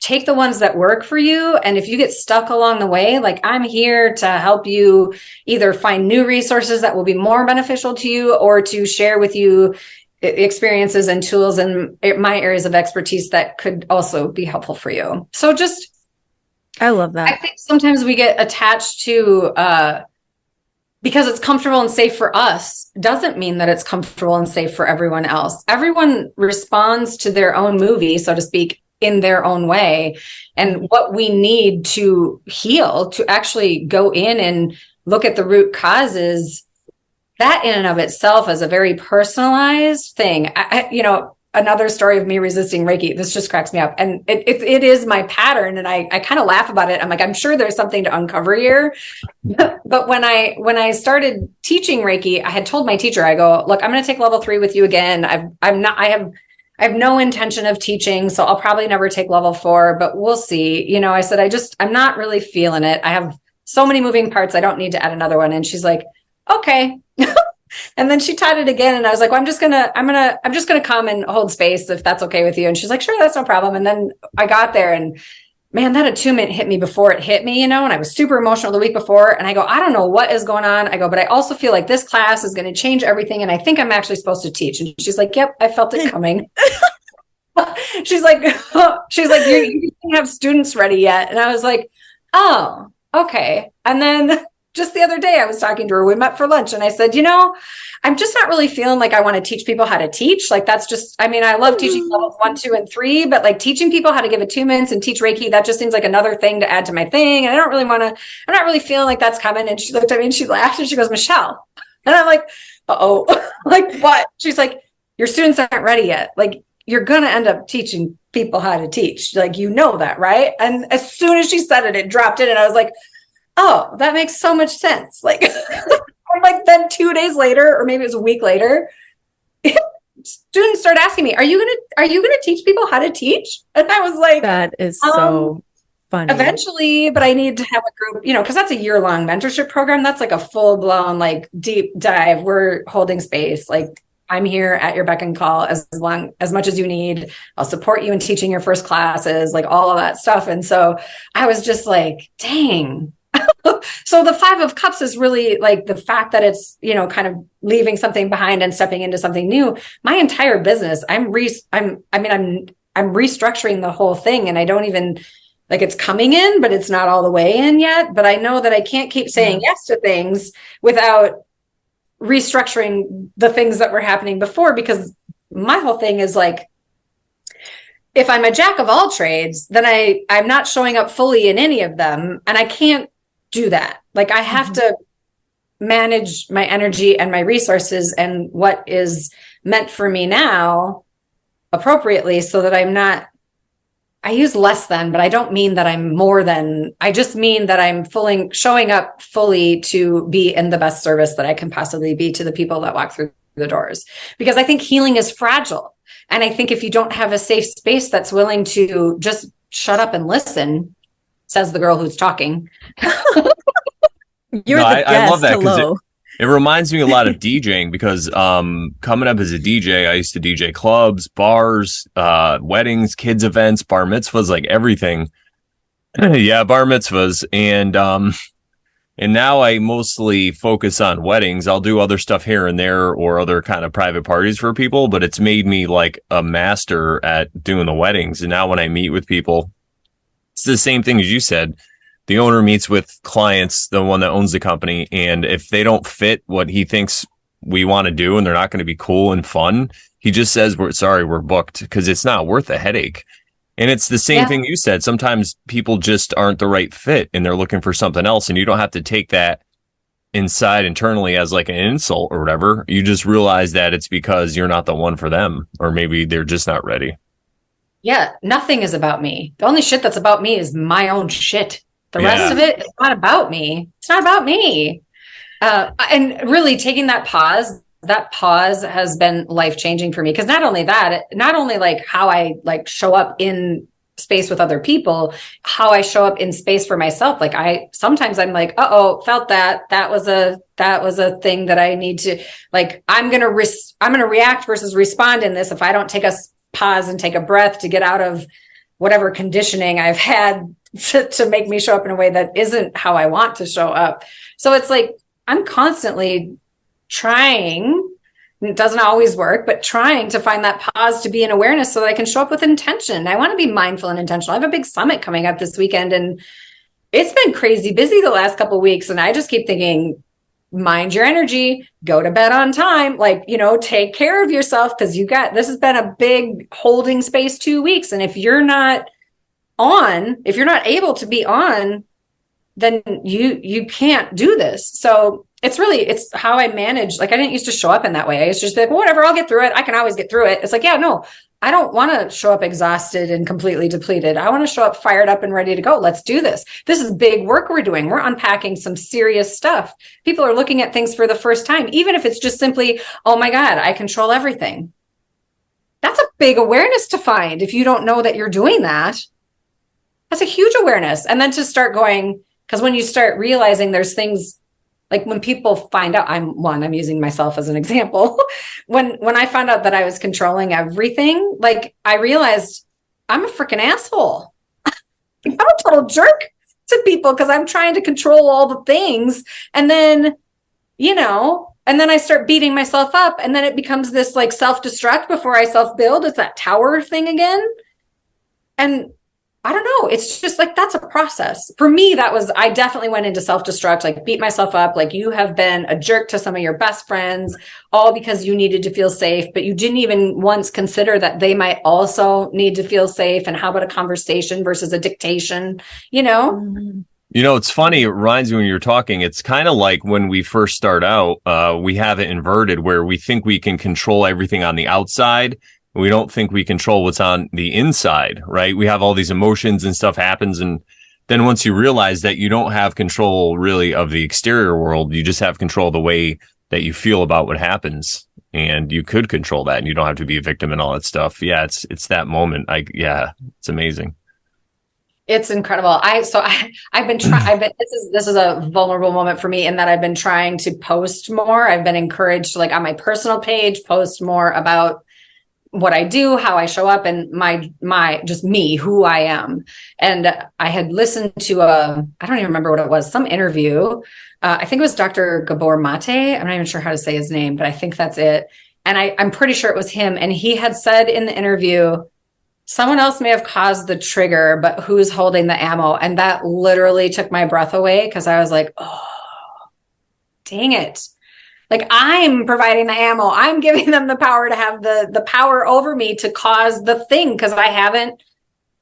take the ones that work for you. And if you get stuck along the way, like, I'm here to help you either find new resources that will be more beneficial to you, or to share with you experiences and tools in my areas of expertise that could also be helpful for you. So I love that. I think sometimes we get attached to, because it's comfortable and safe for us, doesn't mean that it's comfortable and safe for everyone else. Everyone responds to their own movie, so to speak, in their own way. And what we need to heal, to actually go in and look at the root causes, that in and of itself is a very personalized thing. Another story of me resisting Reiki, this just cracks me up. And it is my pattern. And I kind of laugh about it. I'm like, I'm sure there's something to uncover here. But when I started teaching Reiki, I had told my teacher, I go, look, I'm going to take level 3 with you again. I have no intention of teaching, so I'll probably never take level 4, but we'll see. I said, I'm not really feeling it. I have so many moving parts. I don't need to add another one. And she's like, okay. And then she taught it again. And I was like, well, I'm just going to come and hold space if that's okay with you. And she's like, sure, that's no problem. And then I got there, and man, that attunement hit me before it hit me, and I was super emotional the week before. And I go, I don't know what is going on. I go, but I also feel like this class is going to change everything. And I think I'm actually supposed to teach. And she's like, yep, I felt it coming. she's like, you didn't have students ready yet. And I was like, oh, okay. And then just the other day, I was talking to her. We met for lunch, and I said, I'm just not really feeling like I want to teach people how to teach. Like, that's just, I love teaching levels 1, 2, and 3, but like teaching people how to give attunements and teach Reiki, that just seems like another thing to add to my thing. And I'm not really feeling like that's coming. And she looked at me and she laughed and she goes, Michelle. And I'm like, uh-oh, like what? She's like, your students aren't ready yet. Like, you're going to end up teaching people how to teach. Like, that, right? And as soon as she said it, it dropped in, and I was like, oh, that makes so much sense. Like, I'm like, then 2 days later, or maybe it was a week later, students start asking me, are you gonna teach people how to teach? And I was like, that is so funny. Eventually, but I need to have a group, because that's a year-long mentorship program. That's like a full-blown, like, deep dive. We're holding space. Like, I'm here at your beck and call as much as you need. I'll support you in teaching your first classes, like all of that stuff. And so I was just like, dang. So the 5 of Cups is really like the fact that it's, kind of leaving something behind and stepping into something new. My entire business, I'm restructuring the whole thing, and I don't even, like, it's coming in, but it's not all the way in yet. But I know that I can't keep saying yes to things without restructuring the things that were happening before, because my whole thing is like, if I'm a jack of all trades, then I'm not showing up fully in any of them, and I can't do that. Like, I have to manage my energy and my resources and what is meant for me now appropriately, so that I use less than, but I don't mean that I'm more than. I just mean that I'm showing up fully to be in the best service that I can possibly be to the people that walk through the doors. Because I think healing is fragile. And I think if you don't have a safe space that's willing to just shut up and listen, says the girl who's talking. I love that, because it reminds me a lot of DJing, because coming up as a DJ, I used to DJ clubs, bars, weddings, kids events, bar mitzvahs, like everything. Yeah, bar mitzvahs. And now I mostly focus on weddings. I'll do other stuff here and there, or other kind of private parties for people, but it's made me like a master at doing the weddings. And now when I meet with people, it's the same thing as you said. The owner meets with clients, the one that owns the company, and if they don't fit what he thinks we want to do, and they're not going to be cool and fun, he just says, we're booked, because it's not worth the headache. And it's the same thing you said. Sometimes people just aren't the right fit and they're looking for something else. And you don't have to take that inside internally as like an insult or whatever. You just realize that it's because you're not the one for them, or maybe they're just not ready. Yeah, nothing is about me. The only shit that's about me is my own shit. The rest of it is not about me. It's not about me. And really taking that pause has been life-changing for me. Because not only that, not only like how I like show up in space with other people, how I show up in space for myself. Like sometimes I'm like, felt that was a thing that I need to, like, I'm going to react versus respond in this. If I don't take a pause and take a breath to get out of whatever conditioning I've had to make me show up in a way that isn't how I want to show up. So it's like, I'm constantly trying, and it doesn't always work, but trying to find that pause to be in awareness so that I can show up with intention. I want to be mindful and intentional. I have a big summit coming up this weekend, and it's been crazy busy the last couple of weeks. And I just keep thinking, mind your energy, go to bed on time, like, take care of yourself, because this has been a big holding space 2 weeks. And if you're not able to be on, then you can't do this. So it's how I manage. Like, I didn't used to show up in that way. It's just like, well, whatever, I'll get through it. I can always get through it. It's like, yeah, no, I don't want to show up exhausted and completely depleted. I want to show up fired up and ready to go. Let's do this. This is big work we're doing. We're unpacking some serious stuff. People are looking at things for the first time, even if it's just simply, oh my God, I control everything. That's a big awareness to find. If you don't know that you're doing that, that's a huge awareness. And then to start going, because when you start realizing there's things, like when people find out, I'm using myself as an example. When I found out that I was controlling everything, like, I realized I'm a freaking asshole. I'm a total jerk to people because I'm trying to control all the things. And then, I start beating myself up, and then it becomes this like self-destruct before I self-build. It's that tower thing again. And I don't know. It's just like, that's a process. For me, I definitely went into self-destruct, like beat myself up. Like, you have been a jerk to some of your best friends, all because you needed to feel safe, but you didn't even once consider that they might also need to feel safe. And how about a conversation versus a dictation, It's funny. It reminds me when you're talking, it's kind of like when we first start out, we have it inverted where we think we can control everything on the outside. We don't think we control what's on the inside, right? We have all these emotions and stuff happens. And then once you realize that you don't have control really of the exterior world, you just have control of the way that you feel about what happens. And you could control that, and you don't have to be a victim and all that stuff. Yeah, it's that moment. It's amazing. It's incredible. I've been trying, this is a vulnerable moment for me in that I've been trying to post more. I've been encouraged to, like, on my personal page, post more about what I do, how I show up, and my just me, who I am. And I had listened to I don't even remember what it was, some interview. I think it was Dr. Gabor Mate. I'm not even sure how to say his name, but I think that's it. And I'm pretty sure it was him. And he had said in the interview, someone else may have caused the trigger, but who's holding the ammo? And that literally took my breath away, because I was like, oh, dang it. Like, I'm providing the ammo. I'm giving them the power to have the power over me to cause the thing, because I haven't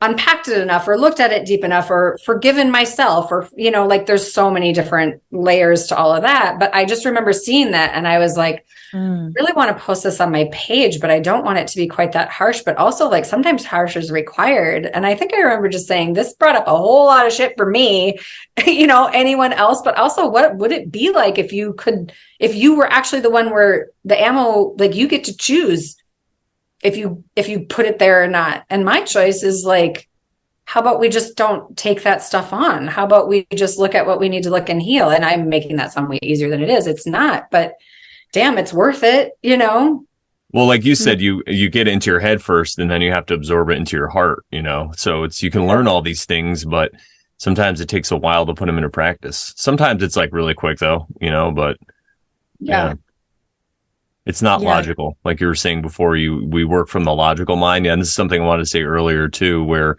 unpacked it enough or looked at it deep enough or forgiven myself, or, like, there's so many different layers to all of that. But I just remember seeing that, and I was like, really want to post this on my page, but I don't want it to be quite that harsh, but also, like, sometimes harsh is required. And I think I remember just saying, this brought up a whole lot of shit for me, anyone else, but also, what would it be like if you were actually the one where the ammo, like, you get to choose if you put it there or not. And my choice is like, how about we just don't take that stuff on? How about we just look at what we need to look and heal? And I'm making that sound way easier than it is. It's not, but damn, it's worth it, Well, like you said, you get into your head first, and then you have to absorb it into your heart, So you can learn all these things, but sometimes it takes a while to put them into practice. Sometimes it's like really quick though, but yeah. It's not logical. Like you were saying before, we work from the logical mind. Yeah, and this is something I wanted to say earlier too, where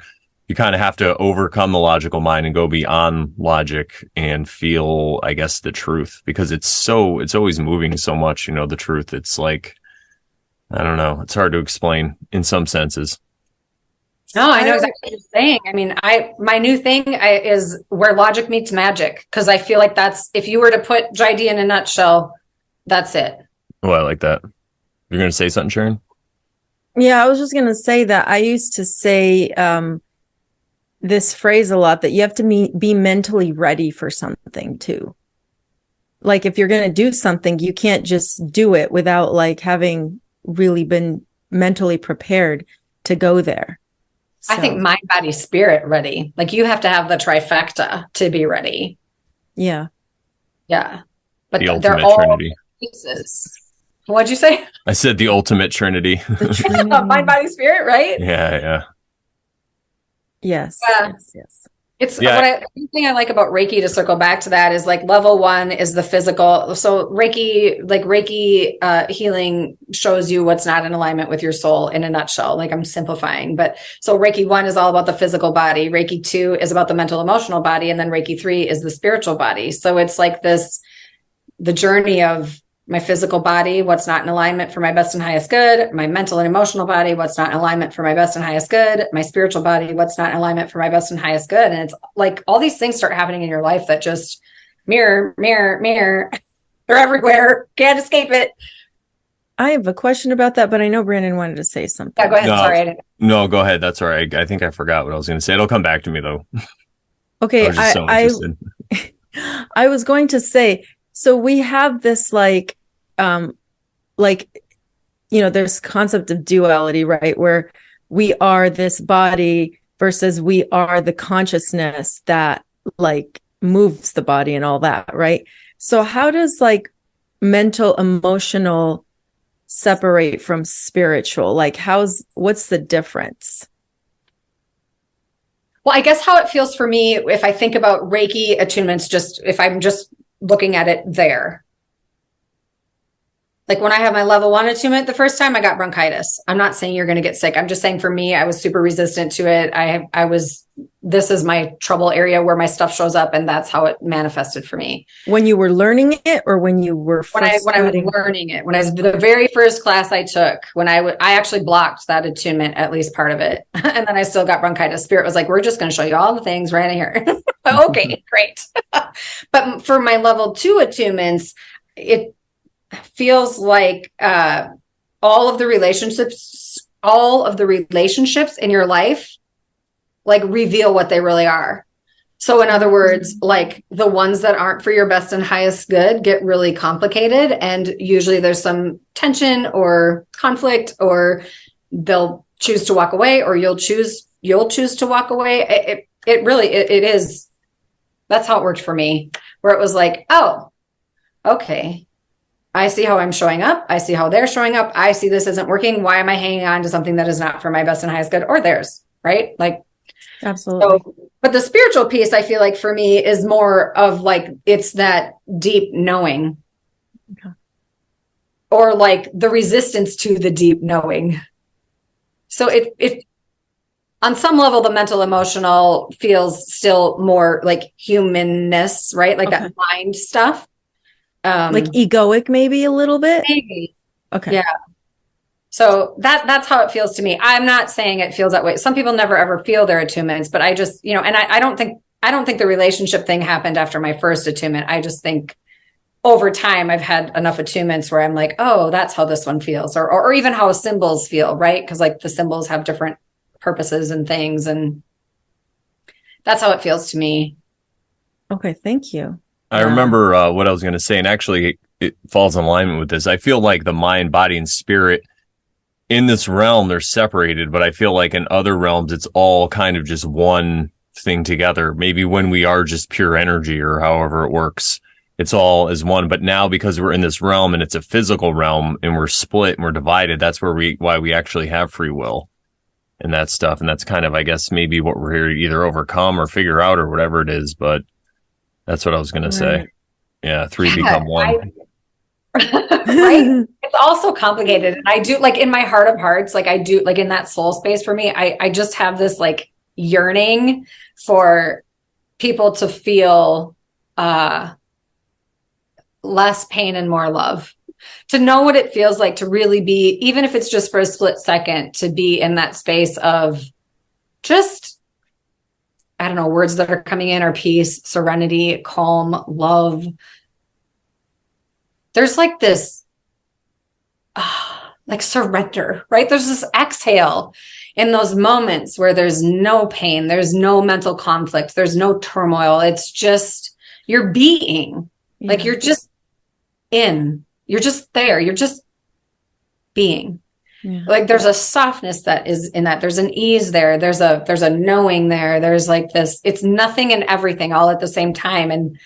you kind of have to overcome the logical mind and go beyond logic and feel, I guess, the truth, because it's always moving so much, the truth. It's like, I don't know. It's hard to explain in some senses. No, I know exactly what you're saying. I mean, my new thing is where logic meets magic, because I feel like that's, if you were to put Jai Dee in a nutshell, that's it. Oh, I like that. You're going to say something, Sharon? Yeah, I was just going to say that I used to say this phrase a lot, that you have to be mentally ready for something too. Like if you're going to do something, you can't just do it without like having really been mentally prepared to go there. I think mind, body, spirit ready. Like you have to have the trifecta to be ready. Yeah. Yeah. But The they're ultimate all trinity. pieces. What'd you say? I said the ultimate trinity. The Trinity. Mind, body, spirit, right? Yeah. Yes. Yeah. Yes. It's the thing I like about Reiki, to circle back to that, is like level 1 is the physical. So Reiki healing shows you what's not in alignment with your soul in a nutshell. Like I'm simplifying, but so Reiki 1 is all about the physical body. Reiki 2 is about the mental, emotional body. And then Reiki 3 is the spiritual body. So it's like the journey of my physical body, what's not in alignment for my best and highest good, my mental and emotional body, what's not in alignment for my best and highest good, my spiritual body, what's not in alignment for my best and highest good. And it's like all these things start happening in your life that just mirror. They're everywhere. Can't escape it. I have a question about that, but I know Brandon wanted to say something. Yeah, go ahead. No, sorry. No, go ahead. That's all right. I think I forgot what I was going to say. It'll come back to me though. Okay. I was just so interested. I was going to say, so we have this there's concept of duality, right? Where we are this body versus we are the consciousness that like moves the body and all that, right? So how does like mental, emotional separate from spiritual? Like what's the difference? Well, I guess how it feels for me, if I think about Reiki attunements, just if I'm just looking at it there. Like when I have my level 1 attunement, the first time I got bronchitis. I'm not saying you're going to get sick. I'm just saying for me, I was super resistant to it. This is my trouble area where my stuff shows up, and that's how it manifested for me. When you were learning it, or when you were when I was learning it, when I was the very first class I took, I actually blocked that attunement, at least part of it. And then I still got bronchitis. Spirit was like, we're just going to show you all the things right in here. Okay, great. But for my level 2 attunements, it feels like all of the relationships in your life like reveal what they really are. So in other words, like the ones that aren't for your best and highest good get really complicated, and usually there's some tension or conflict, or they'll choose to walk away, or you'll choose to walk away. It really is. That's how it worked for me, where it was like, oh, okay, I see how I'm showing up. I see how they're showing up. I see this isn't working. Why am I hanging on to something that is not for my best and highest good or theirs? Right? Like, absolutely. So, but the spiritual piece, I feel like for me is more of like, it's that deep knowing, okay, or like the resistance to the deep knowing. So it on some level, the mental, emotional feels still more like humanness, right? Like that mind stuff. Like egoic, maybe a little bit. Maybe. Okay. Yeah. So that's how it feels to me. I'm not saying it feels that way. Some people never ever feel their attunements, but I just, and I don't think the relationship thing happened after my first attunement. I just think over time I've had enough attunements where I'm like, oh, that's how this one feels, or even how symbols feel, right? Because like the symbols have different purposes and things, and that's how it feels to me. Okay, thank you. I remember what I was going to say, and actually it falls in alignment with this. I feel like the mind, body, and spirit in this realm, they're separated, but I feel like in other realms, it's all kind of just one thing together. Maybe when we are just pure energy, or however it works, it's all as one. But now, because we're in this realm and it's a physical realm and we're split and we're divided, that's why we actually have free will and that stuff. And that's kind of, I guess, maybe what we're here to either overcome or figure out or whatever it is. But that's what I was going to say. Yeah. Three become one. Right. It's also complicated. And I do, like, in my heart of hearts, like I do, like in that soul space for me, I just have this like yearning for people to feel less pain and more love, to know what it feels like to really be, even if it's just for a split second, to be in that space of just, I don't know, words that are coming in are peace, serenity, calm, love. There's like this, like surrender, right? There's this exhale in those moments where there's no pain, there's no mental conflict, there's no turmoil. It's just, you're being, like you're just you're just there, you're just being. Yeah. Like there's a softness that is in that. There's an ease there. There's a knowing there. There's like this, it's nothing and everything all at the same time. And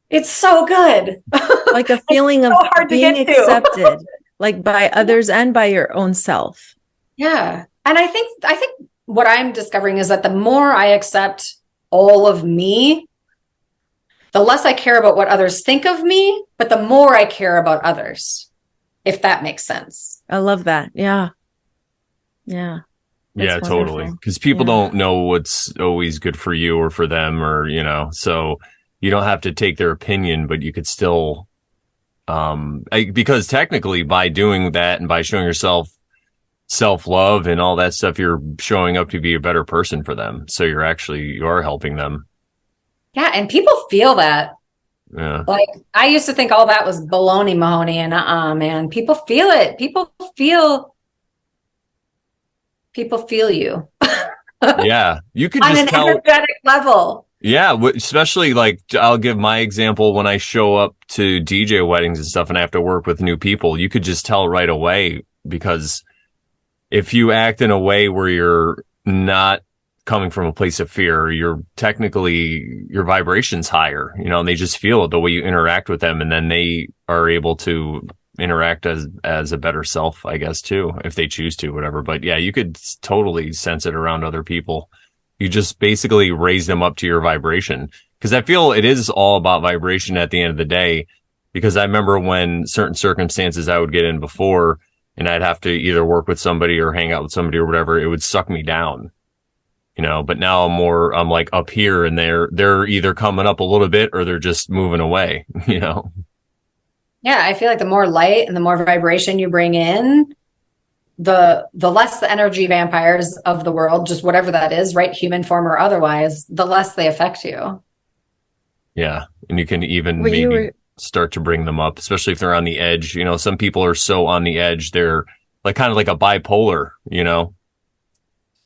it's so good. Like a feeling of being accepted, like by others and by your own self. Yeah. And I think what I'm discovering is that the more I accept all of me, the less I care about what others think of me, but the more I care about others, if that makes sense. I love that. Yeah. Yeah. Yeah, totally. Because people don't know what's always good for you or for them, or, so you don't have to take their opinion, but you could still, because technically by doing that and by showing yourself self-love and all that stuff, you're showing up to be a better person for them. So you are helping them. Yeah. And people feel that. Yeah. Like I used to think all that was baloney, Mahoney, and man, people feel it. People feel you. Yeah. You could on just an energetic level. Yeah. Especially like, I'll give my example when I show up to DJ weddings and stuff and I have to work with new people. You could just tell right away, because if you act in a way where you're not coming from a place of fear, you're technically, your vibration's higher, and they just feel it the way you interact with them. And then they are able to interact as a better self, I guess, too, if they choose to, whatever. But yeah, you could totally sense it around other people. You just basically raise them up to your vibration. Because I feel it is all about vibration at the end of the day. Because I remember when certain circumstances I would get in before, and I'd have to either work with somebody or hang out with somebody or whatever, it would suck me down. But now I'm like up here, and they're either coming up a little bit or they're just moving away, Yeah, I feel like the more light and the more vibration you bring in, the less the energy vampires of the world, just whatever that is, right? Human form or otherwise, the less they affect you. Yeah. And you can even start to bring them up, especially if they're on the edge. Some people are so on the edge, they're like kind of like a bipolar, Yeah,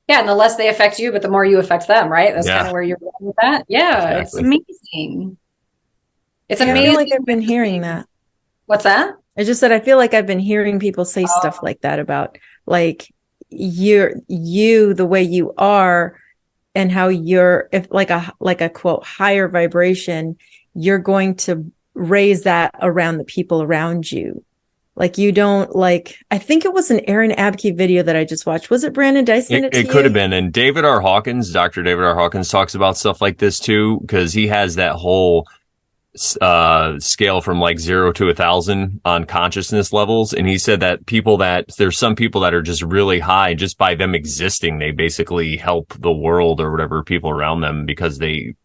and the less they affect you, but the more you affect them, right? That's kind of where you're going with that. Yeah, exactly. It's amazing. It's amazing. I feel like I've been hearing that. What's that? I just said I feel like I've been hearing people say stuff like that about like you the way you are, and how you're, if like a quote higher vibration, you're going to raise that around the people around you. Like you don't I think it was an Aaron Abke video that I just watched. Was it Brandon? Did I send it to you? It could have been. And Dr. David R. Hawkins talks about stuff like this too, because he has that whole scale from like 0 to 1,000 on consciousness levels. And he said that there's some people that are just really high, just by them existing, they basically help the world or whatever, people around them, because they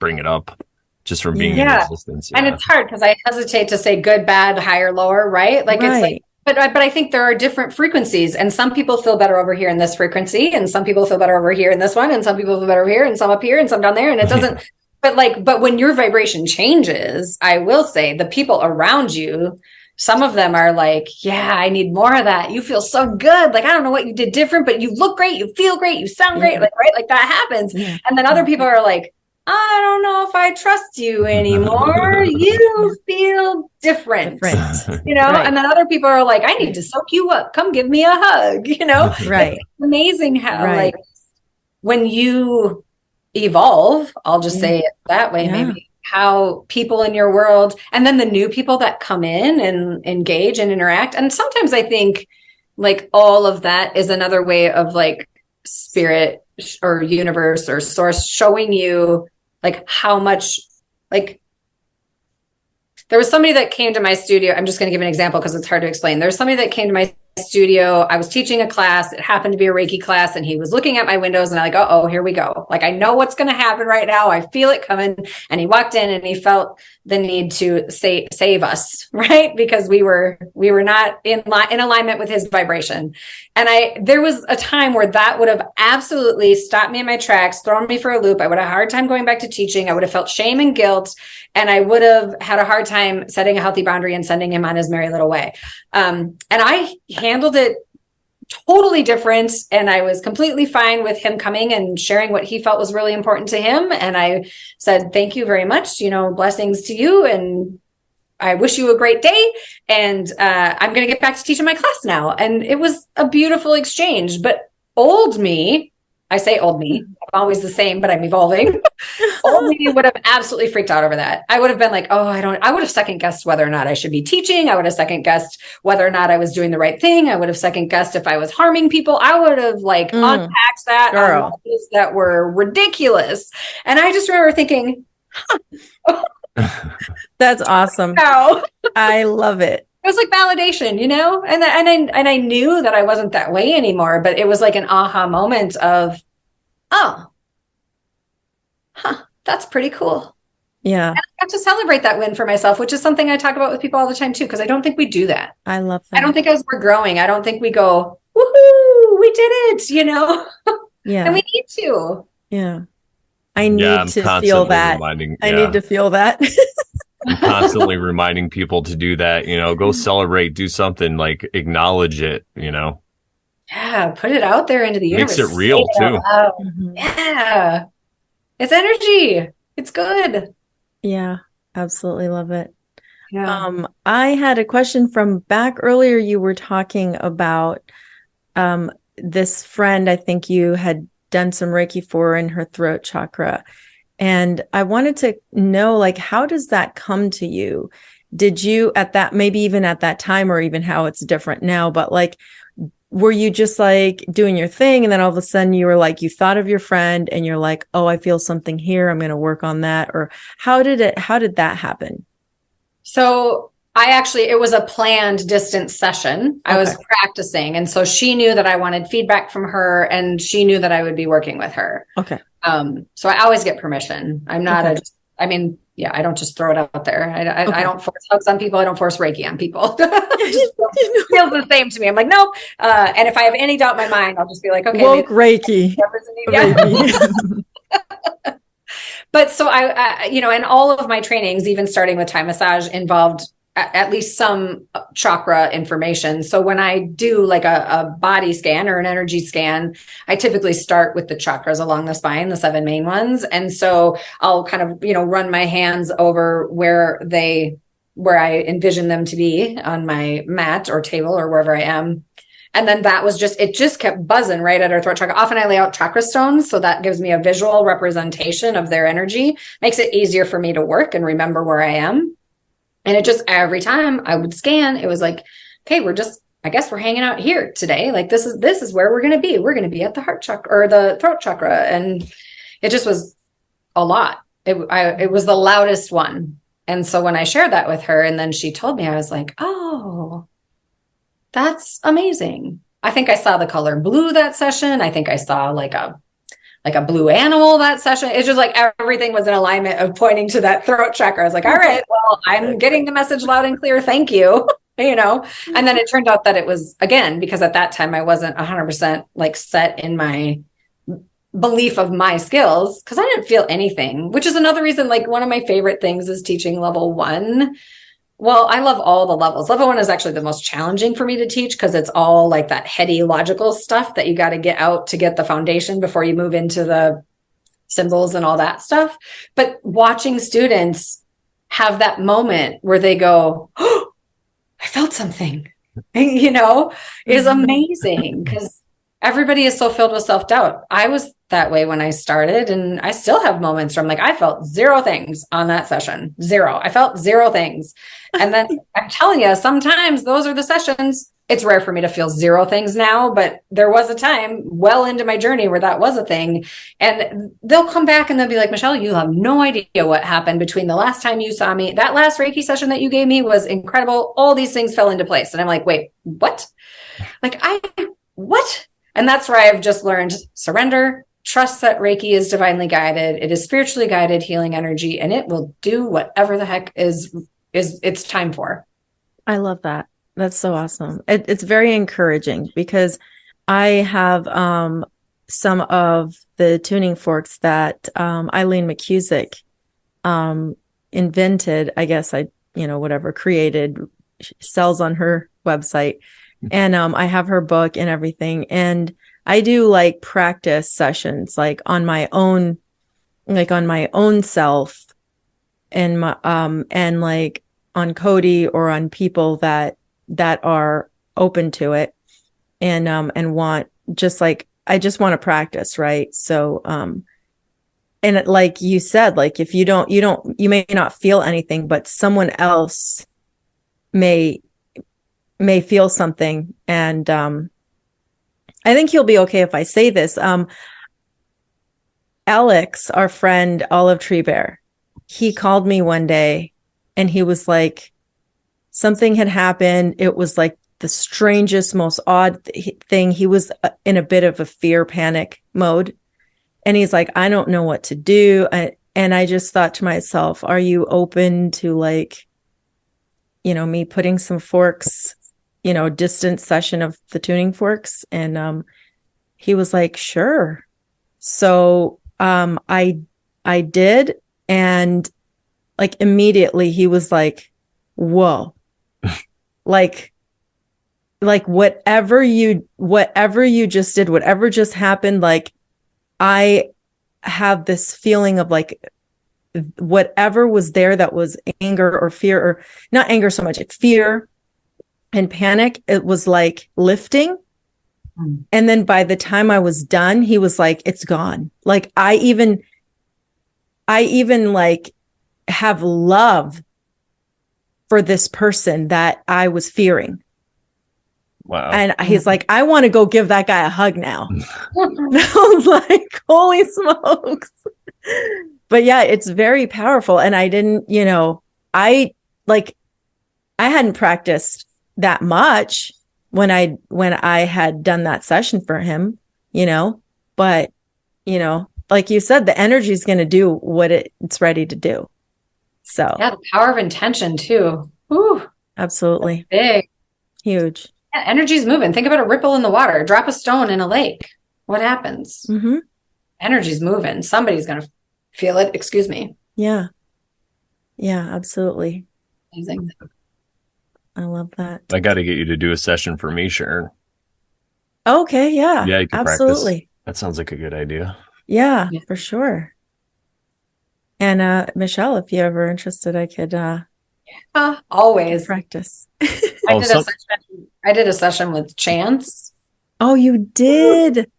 bring it up just from being in existence. Yeah. And it's hard because I hesitate to say good, bad, higher, lower, right? Like it's like, but I think there are different frequencies, and some people feel better over here in this frequency, and some people feel better over here in this one, and some people feel better over here, and some up here, and some down there, and it doesn't. But when your vibration changes, I will say the people around you, some of them are like, yeah, I need more of that. You feel so good. Like, I don't know what you did different, but you look great. You feel great. You sound great. Like, right. Like that happens. Yeah. And then other people are like, I don't know if I trust you anymore. You feel different. Right. And then other people are like, I need to soak you up. Come give me a hug, Right. It's amazing how like when you evolve, I'll just say it that way, maybe, how people in your world, and then the new people that come in and engage and interact. And sometimes I think like all of that is another way of like spirit or universe or source showing you like how much, like there was somebody that came to my studio. I'm just going to give an example because it's hard to explain. There's somebody that came to my studio. I was teaching a class. It happened to be a Reiki class, and he was looking at my windows, and I'm like, oh, here we go. Like, I know what's going to happen right now. I feel it coming. And he walked in, and he felt the need to save us, right? Because we were not in alignment with his vibration. And there was a time where that would have absolutely stopped me in my tracks, thrown me for a loop. I would have a hard time going back to teaching. I would have felt shame and guilt, and I would have had a hard time setting a healthy boundary and sending him on his merry little way. And I handled it totally different. And I was completely fine with him coming and sharing what he felt was really important to him. And I said, thank you very much. Blessings to you. And I wish you a great day. And I'm going to get back to teaching my class now. And it was a beautiful exchange. But old me, I say old me, I'm always the same, but I'm evolving. Old me would have absolutely freaked out over that. I would have been like, I would have second guessed whether or not I should be teaching. I would have second guessed whether or not I was doing the right thing. I would have second guessed if I was harming people. I would have unpacked that on levels that were ridiculous. And I just remember thinking, that's awesome. Wow. I love it. It was like validation, and I knew that I wasn't that way anymore, but it was like an aha moment of, that's pretty cool. Yeah. And I got to celebrate that win for myself, which is something I talk about with people all the time too, because I don't think we do that. I love that. I don't think as we're growing, I don't think we go, woohoo, we did it, Yeah. And we need to. Yeah. I need to feel that. I need to feel that. I'm constantly reminding people to do that, go celebrate, do something, like acknowledge it, Yeah, put it out there into the universe. Makes it real too. Mm-hmm. Yeah. It's energy. It's good. Yeah, absolutely love it. Yeah. I had a question from back earlier. You were talking about this friend I think you had done some Reiki for in her throat chakra. And I wanted to know, how does that come to you? Did you maybe even at that time, or even how it's different now, but were you just doing your thing, and then all of a sudden you were you thought of your friend and you're like, oh, I feel something here, I'm going to work on that? Or how did that happen? So it was a planned distance session. I was practicing. And so she knew that I wanted feedback from her, and she knew that I would be working with her. Okay. So I always get permission. I'm not I don't just throw it out there. I don't force hugs on people. I don't force Reiki on people. It feels the same to me. I'm like, nope. And if I have any doubt in my mind, I'll just be like, okay. Woke Reiki. But so and all of my trainings, even starting with Thai massage, involved at least some chakra information. So when I do a body scan or an energy scan, I typically start with the chakras along the spine, the 7 main ones. And so I'll kind of, run my hands over where I envision them to be on my mat or table or wherever I am. And then it just kept buzzing right at our throat chakra. Often I lay out chakra stones, so that gives me a visual representation of their energy, makes it easier for me to work and remember where I am. And it just, every time I would scan, it was like, okay, I guess we're hanging out here today. This is where we're going to be. We're going to be at the heart chakra or the throat chakra. And it just was a lot. It was the loudest one. And so when I shared that with her, and then she told me, I was like, oh, that's amazing. I think I saw the color blue that session. I think I saw a blue animal that session. It's just everything was in alignment of pointing to that throat chakra. I was like, all right, well, I'm getting the message loud and clear. Thank you. And then it turned out that it was, again, because at that time I wasn't 100% set in my belief of my skills, because I didn't feel anything, which is another reason, one of my favorite things is teaching level 1. Well, I love all the levels. Level 1 is actually the most challenging for me to teach, because it's all that heady logical stuff that you got to get out to get the foundation before you move into the symbols and all that stuff. But watching students have that moment where they go, oh, I felt something, is amazing, because everybody is so filled with self-doubt. I was that way when I started, and I still have moments where I'm I felt 0 things on that session. 0. I felt 0 things. And then I'm telling you, sometimes those are the sessions it's rare for me to feel zero things now, but there was a time well into my journey where that was a thing. And they'll come back and they'll be like, Michelle, you have no idea what happened between the last time you saw me. That last Reiki session that you gave me was incredible. All these things fell into place. And I'm like, wait, what? Like, what? And that's where I've just learned surrender, trust that Reiki is divinely guided. It is spiritually guided healing energy, and it will do whatever the heck is it's time for. I love that. That's so awesome. It's very encouraging because I have some of the tuning forks that Eileen McCusick invented. I guess created, sells on her website. And I have her book and everything. And I do like practice sessions, like on my own self, and and like on Cody or on people that are open to it and want, just like, I just want to practice. Right. So, and like you said, like if you may not feel anything, but someone else may feel something. And, I think you'll be okay if I say this. Alex, our friend, Olive Tree Bear, he called me one day and he was like, something had happened. It was like the strangest, most odd thing. He was in a bit of a fear panic mode. And he's like, I don't know what to do. And I just thought to myself, are you open to like, me putting some forks, distance session of the tuning forks? And he was like, sure. So I did. And like immediately he was like, whoa, like whatever you just did, whatever just happened, like I have this feeling of like whatever was there that was anger or fear, or not anger so much, fear and panic, it was like lifting. And then by the time I was done, he was like, it's gone. Like I even like have love for this person that I was fearing. Wow. And he's like, I want to go give that guy a hug now. I was like, holy smokes. But yeah, it's very powerful. And I didn't, I hadn't practiced that much when I had done that session for him, but, like you said, the energy is going to do what it's ready to do. So yeah, the power of intention too. Whew. Absolutely. That's big. Huge. Yeah, energy's moving. Think about a ripple in the water. Drop a stone in a lake. What happens? Mm-hmm. Energy's moving. Somebody's going to feel it. Excuse me. Yeah. Yeah, absolutely. Amazing. I love that. I got to get you to do a session for me, Sharon. Okay. Yeah. Yeah, you can absolutely. Practice. That sounds like a good idea. Yeah, for sure. And Michelle, if you're ever interested, I could always practice. I did a session with Chance. Oh, you did?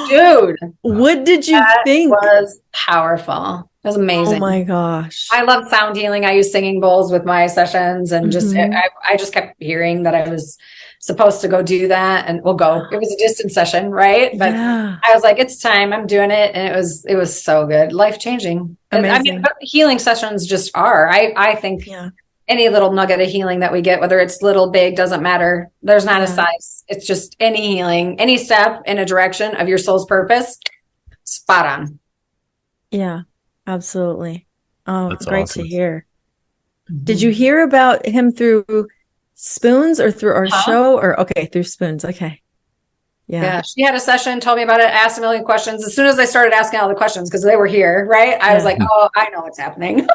Dude. What did you think? It was powerful. It was amazing. Oh my gosh. I love sound healing. I use singing bowls with my sessions, and just I just kept hearing that I was supposed to go do that, and we'll go. It was a distance session, right? But yeah. I was like, it's time. I'm doing it, and it was so good, life changing. I mean, but healing sessions just are. I think any little nugget of healing that we get, whether it's little, big, doesn't matter. There's not a size. It's just any healing, any step in a direction of your soul's purpose. Spot on. Yeah, absolutely. Oh, that's great awesome to hear. Mm-hmm. Did you hear about him through Spoons or through our show? Or through Spoons. Okay. Yeah. She had a session, told me about it, asked a million questions. As soon as I started asking all the questions, because they were here, right? I was like, oh, I know what's happening.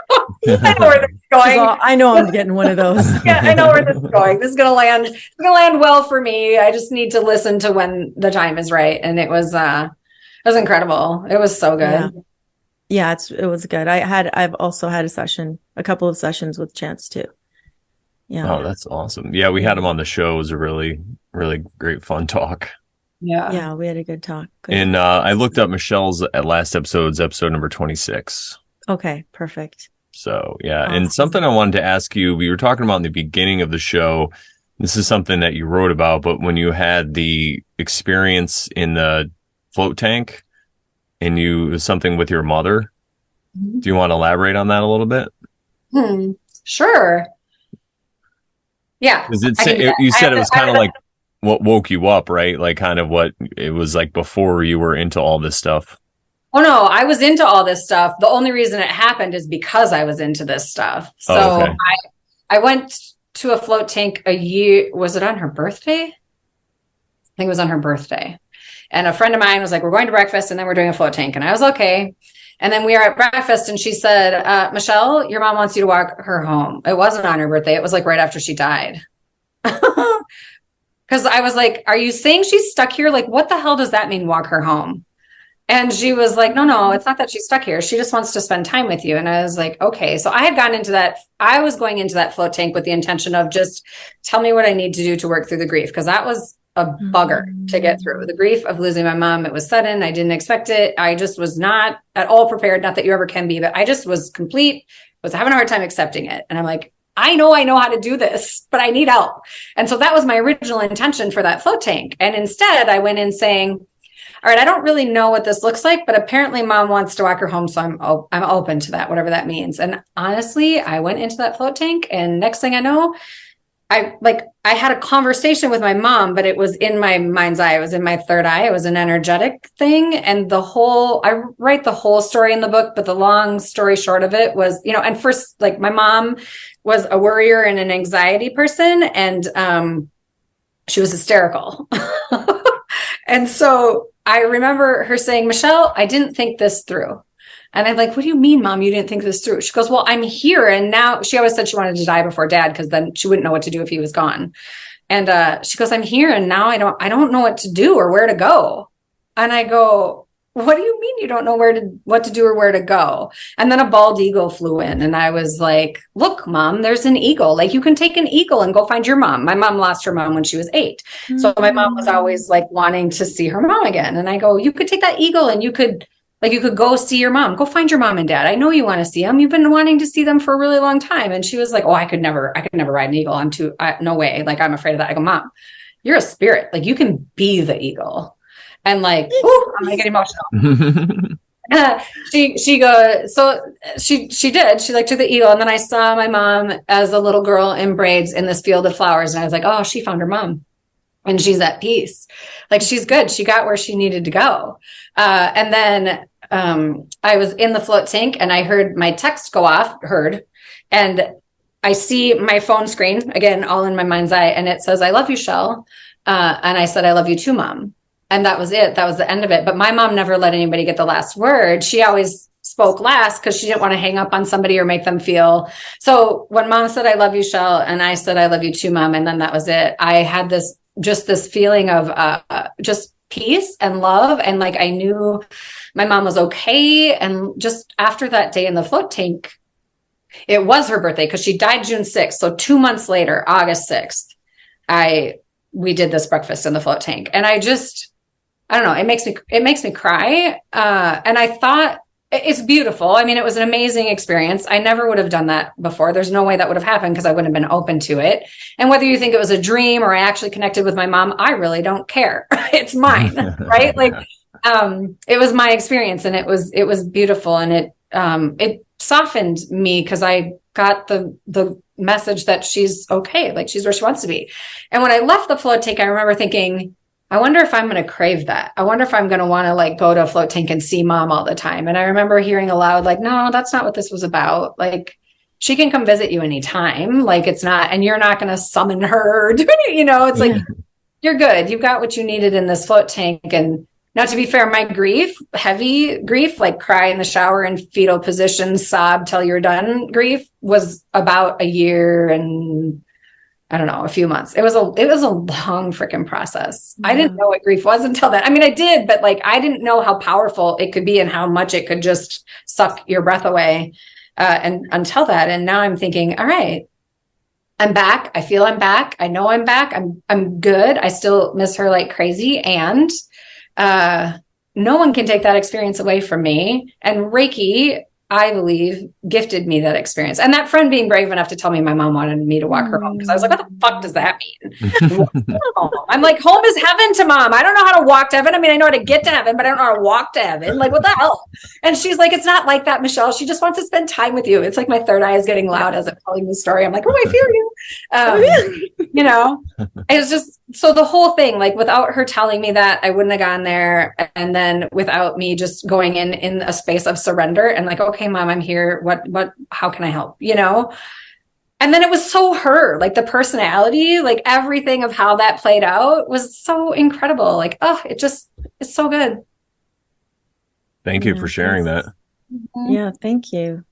I know where this is going. I know I'm getting one of those. Yeah, I know where this is going. This is gonna land well for me. I just need to listen to when the time is right. And it was incredible. It was so good. Yeah, it was good. I've also had a couple of sessions with Chance too. Yeah. Oh, that's awesome. Yeah, we had him on the show. It was a really, really great fun talk. Yeah, we had a good talk. Good. And I looked up Michelle's last episode number 26. Okay, perfect. So, yeah. Awesome. And something I wanted to ask you, we were talking about in the beginning of the show, this is something that you wrote about, but when you had the experience in the float tank and it was something with your mother, do you want to elaborate on that a little bit? Sure. Yeah. Because you said it was kind of like what woke you up, right? Like kind of what it was like before you were into all this stuff. Oh no, I was into all this stuff. The only reason it happened is because I was into this stuff. So okay. I went to a float tank a year. Was it on her birthday? I think it was on her birthday. And a friend of mine was like, we're going to breakfast and then we're doing a float tank. And I was okay. And then we are at breakfast and she said, Michelle, your mom wants you to walk her home. It wasn't on her birthday. It was like right after she died. Because I was like, are you saying she's stuck here? Like, what the hell does that mean, walk her home? And she was like, no, it's not that she's stuck here. She just wants to spend time with you. And I was like, okay. So I had gotten into that. I was going into that float tank with the intention of just tell me what I need to do to work through the grief. Because that was a bugger to get through. The grief of losing my mom. It was sudden. I didn't expect it. I just was not at all prepared. Not that you ever can be, but I just was having a hard time accepting it. And I'm like, I know how to do this, but I need help. And so that was my original intention for that float tank. And instead I went in saying, all right, I don't really know what this looks like, but apparently mom wants to walk her home. So I'm open to that, whatever that means. And honestly, I went into that float tank and next thing I know, I had a conversation with my mom, but it was in my mind's eye. It was in my third eye. It was an energetic thing. And I write the whole story in the book, but the long story short of it was, and first, like my mom was a worrier and an anxiety person. And she was hysterical. And so I remember her saying, Michelle, I didn't think this through. And I'm like, what do you mean, mom? You didn't think this through? She goes, well, I'm here. And now she always said she wanted to die before dad, because then she wouldn't know what to do if he was gone. And she goes, I'm here. And now I don't know what to do or where to go. And I go, what do you mean you don't know what to do or where to go? And then a bald eagle flew in and I was like, look, mom, there's an eagle. Like you can take an eagle and go find your mom. My mom lost her mom when she was 8. Mm-hmm. So my mom was always like wanting to see her mom again. And I go, you could take that eagle and you could go see your mom, go find your mom and dad. I know you want to see them. You've been wanting to see them for a really long time. And she was like, oh, I could never ride an eagle. No way. Like, I'm afraid of that. I go, mom, you're a spirit. Like you can be the eagle. And like, ooh, I'm gonna get emotional. She goes, so she did. She like took the eagle, and then I saw my mom as a little girl in braids in this field of flowers, and I was like, oh, she found her mom, and she's at peace. Like she's good. She got where she needed to go. And then I was in the float tank, and I heard my text go off. And I see my phone screen again, all in my mind's eye, and it says, "I love you, Shell." And I said, "I love you too, Mom." And that was it. That was the end of it. But my mom never let anybody get the last word. She always spoke last because she didn't want to hang up on somebody or make them feel. So when mom said, "I love you, Shell," and I said, "I love you too, Mom," and then that was it. I had this feeling of just peace and love. And like, I knew my mom was okay. And just after that day in the float tank, it was her birthday because she died June 6th. So 2 months later, August 6th, we did this breakfast in the float tank. And I don't know, it makes me cry. And I thought it's beautiful. I mean, it was an amazing experience. I never would have done that before. There's no way that would have happened because I wouldn't have been open to it. And whether you think it was a dream or I actually connected with my mom, I really don't care. It's mine, right? Like, it was my experience and it was beautiful. And it softened me because I got the message that she's okay. Like she's where she wants to be. And when I left the float tank, I remember thinking, I wonder if I'm going to crave that. I wonder if I'm going to want to like go to a float tank and see mom all the time. And I remember hearing aloud, like, no, that's not what this was about. Like she can come visit you anytime. Like it's not, and you're not going to summon her. It's like, you're good. You've got what you needed in this float tank. And now to be fair, my heavy grief, like cry in the shower in fetal position, sob till you're done grief was about a year and I don't know, a few months. It was a long freaking process. Yeah. I didn't know what grief was until that. I mean, I did, but like, I didn't know how powerful it could be and how much it could just suck your breath away. And until that, and now I'm thinking, all right, I'm back. I feel I'm back. I know I'm back. I'm good. I still miss her like crazy. And, no one can take that experience away from me. And Reiki I believe, gifted me that experience. And that friend being brave enough to tell me my mom wanted me to walk her home, because I was like, what the fuck does that mean? I'm like, home is heaven to mom. I don't know how to walk to heaven. I mean, I know how to get to heaven, but I don't know how to walk to heaven. Like, what the hell? And she's like, it's not like that, Michelle. She just wants to spend time with you. It's like my third eye is getting loud as I'm telling the story. I'm like, oh, I feel you. You know, it's just, so the whole thing, like without her telling me that, I wouldn't have gone there. And then without me just going in a space of surrender and like, okay, mom, I'm here. How can I help? You know? And then it was so her, like the personality, like everything of how that played out was so incredible. Like, oh, it's so good. Thank you for sharing that. Yeah. Thank you.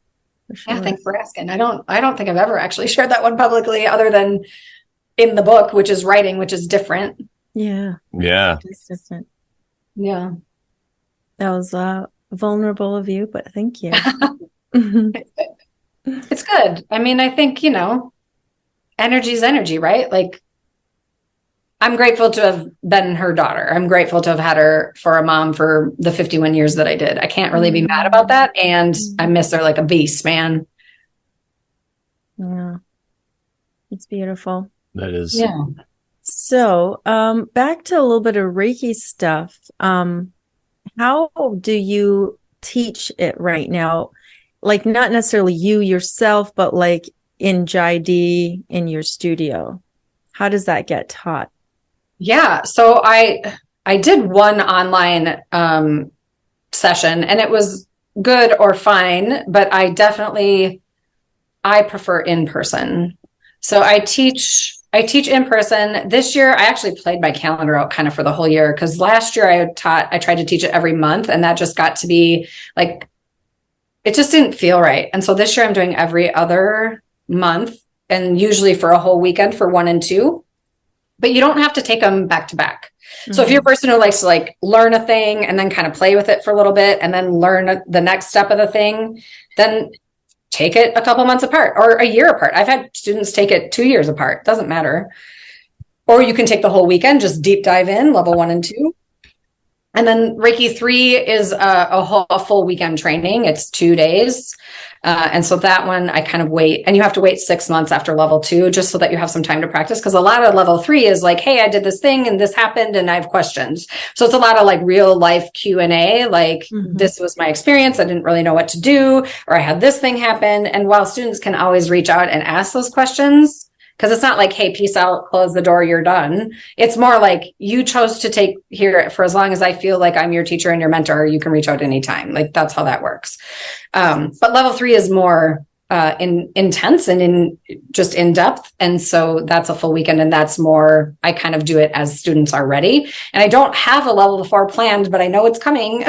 Sure. Yeah. Thanks for asking. I don't think I've ever actually shared that one publicly other than in the book, which is writing, which is different. Yeah. Yeah. It's different. Yeah. That was vulnerable of you, but thank you. It's good. I mean, I think, you know, energy is energy, right? Like, I'm grateful to have been her daughter. I'm grateful to have had her for a mom for the 51 years that I did. I can't really be mad about that. And I miss her like a beast, man. Yeah. It's beautiful. That is. Yeah. So, back to a little bit of Reiki stuff. How do you teach it right now? Like, not necessarily you yourself, but like in Jai Dee in your studio. How does that get taught? Yeah. So I did one online session and it was good or fine, but I prefer in person. So I teach in person. This year, I actually played my calendar out kind of for the whole year, because last year I tried to teach it every month, and that just got to be like, it just didn't feel right. And so this year I'm doing every other month, and usually for a whole weekend for 1 and 2, but you don't have to take them back to back. Mm-hmm. So if you're a person who likes to like learn a thing and then kind of play with it for a little bit and then learn the next step of the thing, then take it a couple months apart or a year apart. I've had students take it 2 years apart. Doesn't matter. Or you can take the whole weekend, just deep dive in level 1 and 2. And then Reiki 3 is a full weekend training. It's 2 days. And so that one I kind of wait, and you have to wait 6 months after level 2, just so that you have some time to practice. Because a lot of level 3 is like, hey, I did this thing and this happened and I have questions. So it's a lot of like real life Q&A, like this was my experience. I didn't really know what to do, or I had this thing happen. And while students can always reach out and ask those questions, because it's not like, hey, peace out, close the door, you're done. It's more like, you chose to take here for as long as I feel like I'm your teacher and your mentor, you can reach out anytime. Like, that's how that works. But level 3 is more intense and in depth. And so that's a full weekend, and that's more, I kind of do it as students are ready. And I don't have a level 4 planned, but I know it's coming.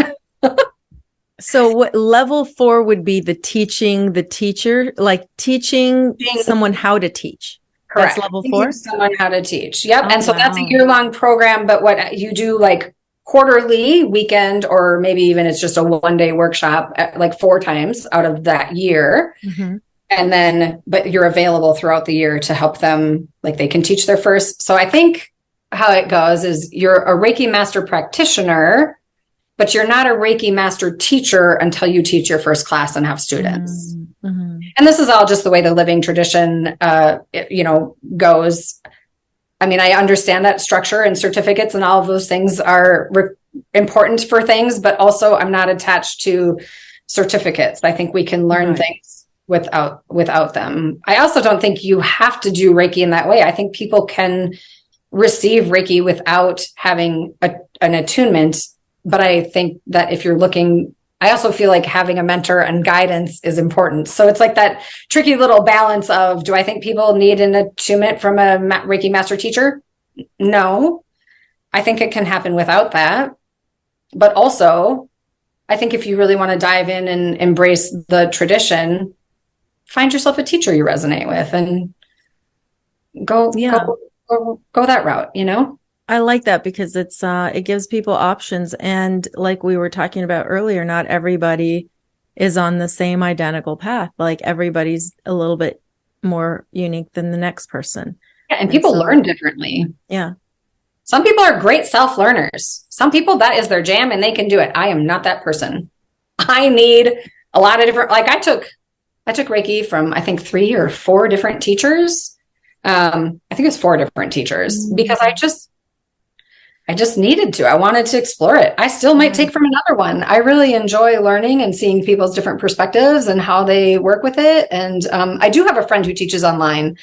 So what level 4 would be the teaching the teacher, like teaching someone how to teach? Correct. That's level 4? Someone how to teach. Yep. Oh, and so that's a year-long program, but what you do like quarterly, weekend, or maybe even it's just a 1-day workshop like 4 times out of that year. Mm-hmm. And then, but you're available throughout the year to help them, like they can teach their first. So I think how it goes is you're a Reiki master practitioner, but you're not a Reiki master teacher until you teach your first class and have students. Mm-hmm. And this is all just the way the living tradition, goes. I mean, I understand that structure and certificates and all of those things are important for things, but also I'm not attached to certificates. I think we can learn things without them. I also don't think you have to do Reiki in that way. I think people can receive Reiki without having an attunement. But I think that if you're looking, I also feel like having a mentor and guidance is important. So it's like that tricky little balance of, do I think people need an attunement from a Reiki master teacher? No, I think it can happen without that. But also, I think if you really want to dive in and embrace the tradition, find yourself a teacher you resonate with and go that route, you know? I like that because it gives people options. And like we were talking about earlier, not everybody is on the same identical path. Like everybody's a little bit more unique than the next person. Yeah, and people learn differently. Yeah. Some people are great self-learners. Some people, that is their jam and they can do it. I am not that person. I need a lot of different, like I took Reiki from, I think 3 or 4 different teachers. I think it was 4 different teachers because I just needed to. I wanted to explore it. I still might take from another one. I really enjoy learning and seeing people's different perspectives and how they work with it. And I do have a friend who teaches online.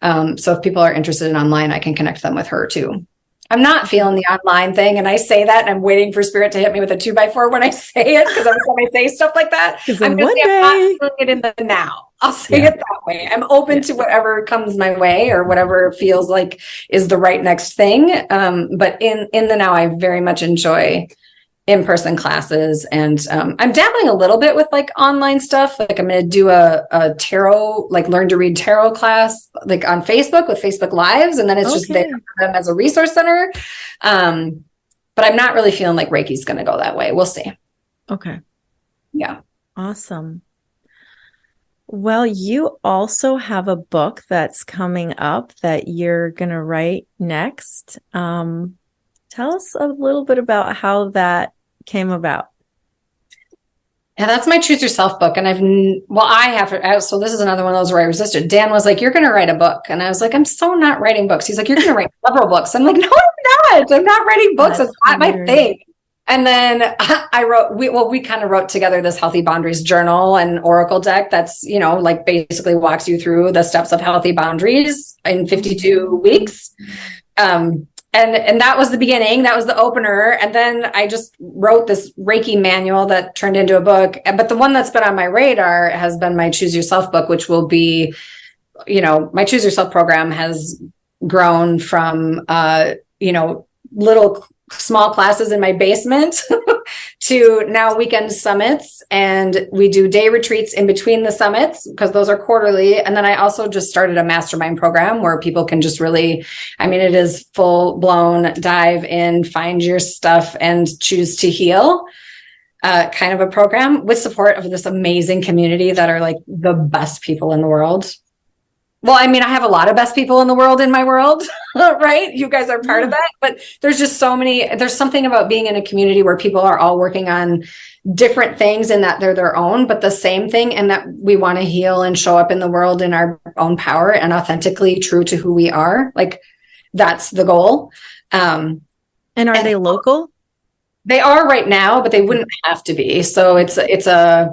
So if people are interested in online, I can connect them with her too. I'm not feeling the online thing. And I say that and I'm waiting for spirit to hit me with a 2x4 when I say it. Because every time I say stuff like that, I'm not feeling it in the now. I'll say it that way. I'm open to whatever comes my way or whatever feels like is the right next thing. But in the now, I very much enjoy in-person classes. And I'm dabbling a little bit with like online stuff. Like I'm going to do a tarot, like learn to read tarot class, like on Facebook with Facebook Lives. And then it's just there for them as a resource center. But I'm not really feeling like Reiki's going to go that way. We'll see. Okay. Yeah. Awesome. Well, you also have a book that's coming up that you're going to write next. Tell us a little bit about how that came about. Yeah, that's my Choose Yourself book. And so this is another one of those where I resisted. Dan was like, you're going to write a book. And I was like, I'm so not writing books. He's like, you're going to write several books. I'm like, no, I'm not. I'm not writing books. It's not my thing. And then we kind of wrote together this Healthy Boundaries journal and oracle deck that's, like basically walks you through the steps of healthy boundaries in 52 weeks. And that was the beginning. That was the opener. And then I just wrote this Reiki manual that turned into a book. But the one that's been on my radar has been my Choose Yourself book, which will be, my Choose Yourself program has grown from, little small classes in my basement to now weekend summits. And we do day retreats in between the summits because those are quarterly. And then I also just started a mastermind program where people can just really, it is full blown dive in, find your stuff and choose to heal kind of a program with support of this amazing community that are like the best people in the world. Well, I have a lot of best people in the world in my world, right? You guys are part of that, but there's just there's something about being in a community where people are all working on different things and that they're their own, but the same thing. And that we want to heal and show up in the world in our own power and authentically true to who we are. Like that's the goal. And are they local? They are right now, but they wouldn't have to be. So it's a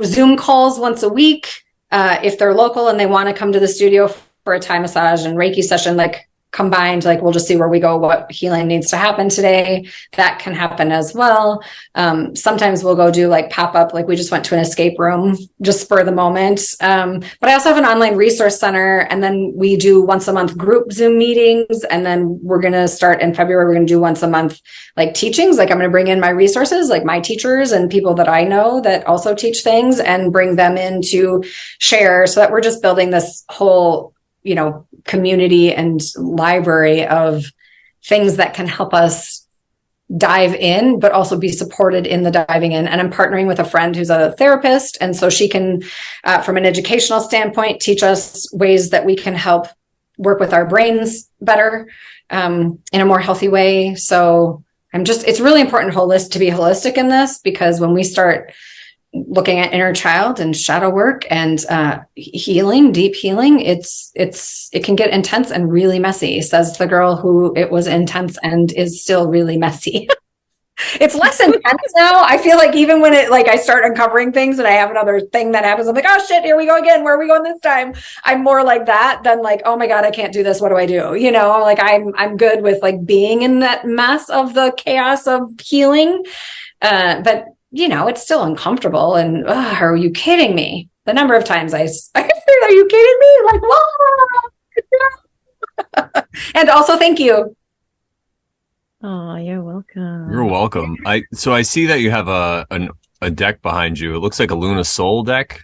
Zoom calls once a week. If they're local and they want to come to the studio for a Thai massage and Reiki session, like combined, like we'll just see where we go, what healing needs to happen today. That can happen as well. Sometimes we'll go do like pop up, like we just went to an escape room, just spur the moment. But I also have an online resource center, and then we do once a month group Zoom meetings. And then we're going to start in February, we're going to do once a month, like teachings. Like I'm going to bring in my resources, like my teachers and people that I know that also teach things and bring them in to share so that we're just building this whole community and library of things that can help us dive in, but also be supported in the diving in. And I'm partnering with a friend who's a therapist. And so she can, from an educational standpoint, teach us ways that we can help work with our brains better, in a more healthy way. So it's really important to be holistic in this, because when we start looking at inner child and shadow work and healing, deep healing, it can get intense and really messy, says the girl who it was intense and is still really messy. It's less intense now. I feel like even when I start uncovering things and I have another thing that happens, I'm like, oh shit, here we go again. Where are we going this time? I'm more like that than like, oh my God, I can't do this. What do I do? Like I'm good with like being in that mess of the chaos of healing. But it's still uncomfortable. And are you kidding me? The number of times I say, are you kidding me? Like, whoa. And also, thank you. Oh, you're welcome. You're welcome. So I see that you have a deck behind you. It looks like a Luna Soul deck.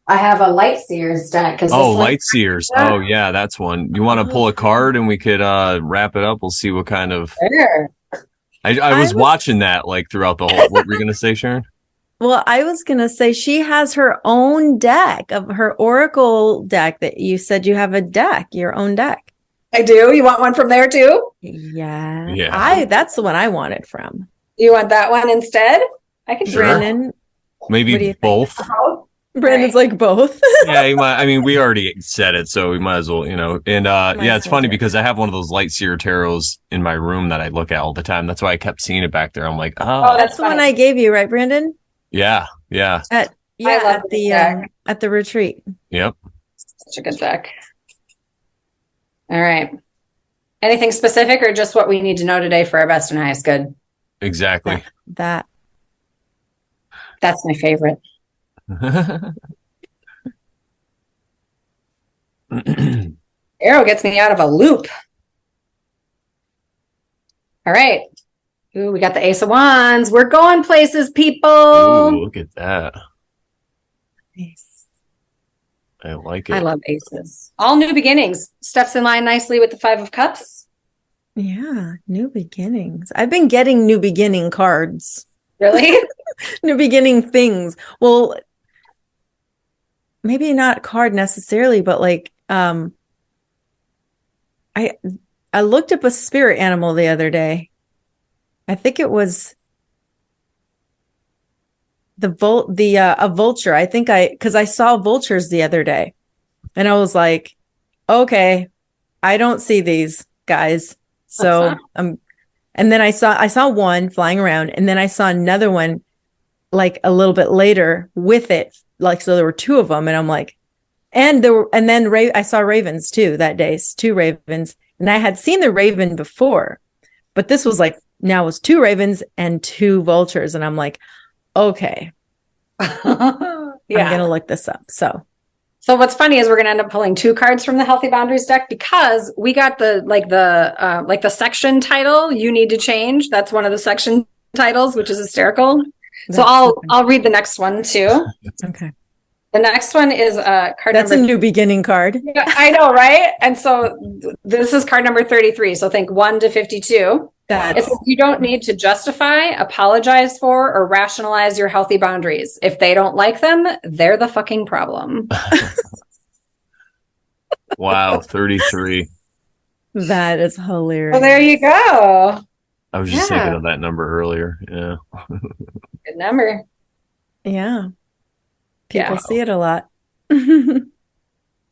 I have a Light Seers deck. Light Seers. Oh, yeah, that's one. You want to pull a card and we could wrap it up? We'll see what kind of... Sure. I was watching that like throughout the whole. What were you going to say, Sharon? Well, I was going to say she has her own deck of her Oracle deck that you said you have your own deck. I do. You want one from there too? Yeah. That's the one I wanted from. You want that one instead? I can. Sure. Brandon, Maybe What do you think? both. Brandon's like both. Yeah, I mean, we already said it, so we might as well, And yeah, it's funny because I have one of those light seer tarots in my room that I look at all the time. That's why I kept seeing it back there. I'm like, oh, that's the one I gave you, right, Brandon? Yeah. At the retreat. Yep. Such a good deck. All right. Anything specific or just what we need to know today for our best and highest good? Exactly. That's my favorite. Arrow gets me out of a loop. All right. Ooh, we got the Ace of Wands. We're going places, people. Ooh, look at that. nice. I like it. I love aces. All new beginnings. Steps in line nicely with the Five of Cups. Yeah, new beginnings. I've been getting new beginning cards. Really? New beginning things. Well, maybe not card necessarily, but like I looked up a spirit animal the other day. I think it was a vulture. I think because I saw vultures the other day, and I was like, okay, I don't see these guys. So and then I saw one flying around, and then I saw another one like a little bit later with it. Like, so there were two of them, and I'm like, and then I saw ravens too that day, 2 ravens, and I had seen the raven before, but this was like, now it was 2 ravens and 2 vultures, and I'm like, okay, I'm gonna look this up. So what's funny is we're gonna end up pulling 2 cards from the Healthy Boundaries deck because we got the section title. You need to change. That's one of the section titles, which is hysterical. So I'll read the next one too. Okay. The next one is card. That's a new beginning card. Yeah, I know, right? And so this is card number 33. So think 1 to 52. It says you don't need to justify, apologize for, or rationalize your healthy boundaries. If they don't like them, they're the fucking problem. Wow, 33. That is hilarious. Well, there you go. I was just thinking of that number earlier. Yeah. Good number. Yeah. People see it a lot.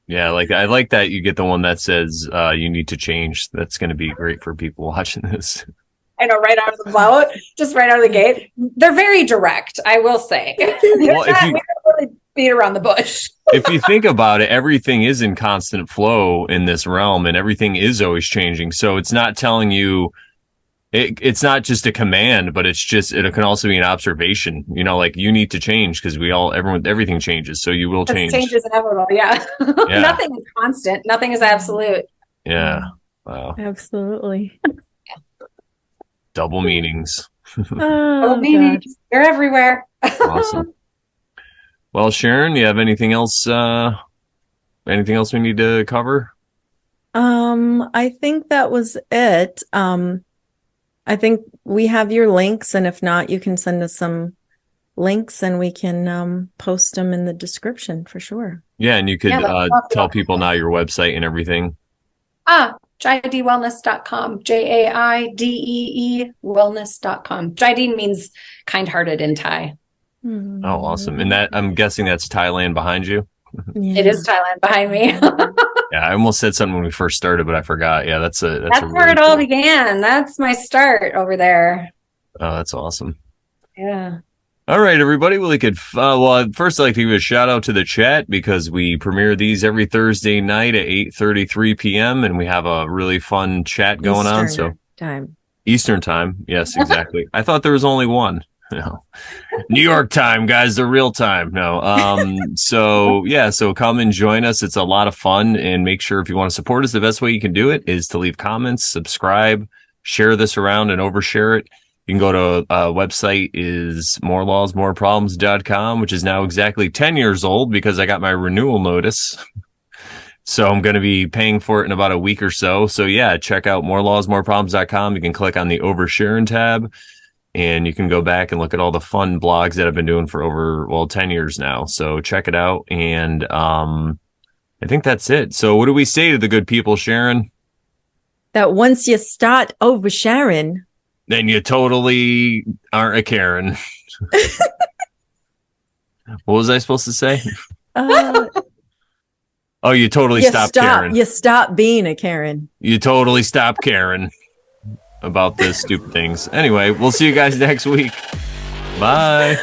Yeah, like I like that you get the one that says you need to change. That's going to be great for people watching this. I know, right out of the boat, just right out of the gate. They're very direct, I will say. Well, we don't really beat around the bush. If you think about it, everything is in constant flow in this realm, and everything is always changing. So it's not telling you. It's not just a command, but it can also be an observation. Like you need to change because everything changes. So you will change. Change is inevitable. Yeah. Nothing is constant. Nothing is absolute. Yeah. Wow. Absolutely. Double meanings. Double meanings. They're everywhere. Awesome. Well, Sharon, you have anything else? Anything else we need to cover? I think that was it. I think we have your links, and if not, you can send us some links and we can post them in the description for sure. Yeah, and you could tell people now your website and everything. JaiDeeWellness.com. JAIDEE wellness.com. Jai Dee means kind-hearted in Thai. Oh, awesome. And that, I'm guessing that's Thailand behind you? Yeah. It is Thailand behind me. Yeah, I almost said something when we first started, but I forgot. Yeah, that's where really it all began. That's my start over there. Oh, that's awesome. Yeah. All right, everybody. Well, first I'd like to give a shout out to the chat because we premiere these every Thursday night at 8:33 p.m. and we have a really fun chat going on. So Eastern time. Yes, exactly. I thought there was only one. No. New York time, guys, the real time. No. So come and join us. It's a lot of fun, and make sure if you want to support us, the best way you can do it is to leave comments, subscribe, share this around, and overshare it. You can go to website is morelawsmoreproblems.com, which is now exactly 10 years old because I got my renewal notice. So I'm going to be paying for it in about a week or so. So yeah, check out morelawsmoreproblems.com. You can click on the oversharing tab. And you can go back and look at all the fun blogs that I've been doing for over 10 years now. So check it out. And I think that's it. So what do we say to the good people, Sharon? That once you start oversharing, then you totally aren't a Karen. What was I supposed to say? Uh, Oh, you totally stopped Karen. You stop being a Karen. You totally stopped Karen about the stupid things. Anyway, we'll see you guys next week. Bye.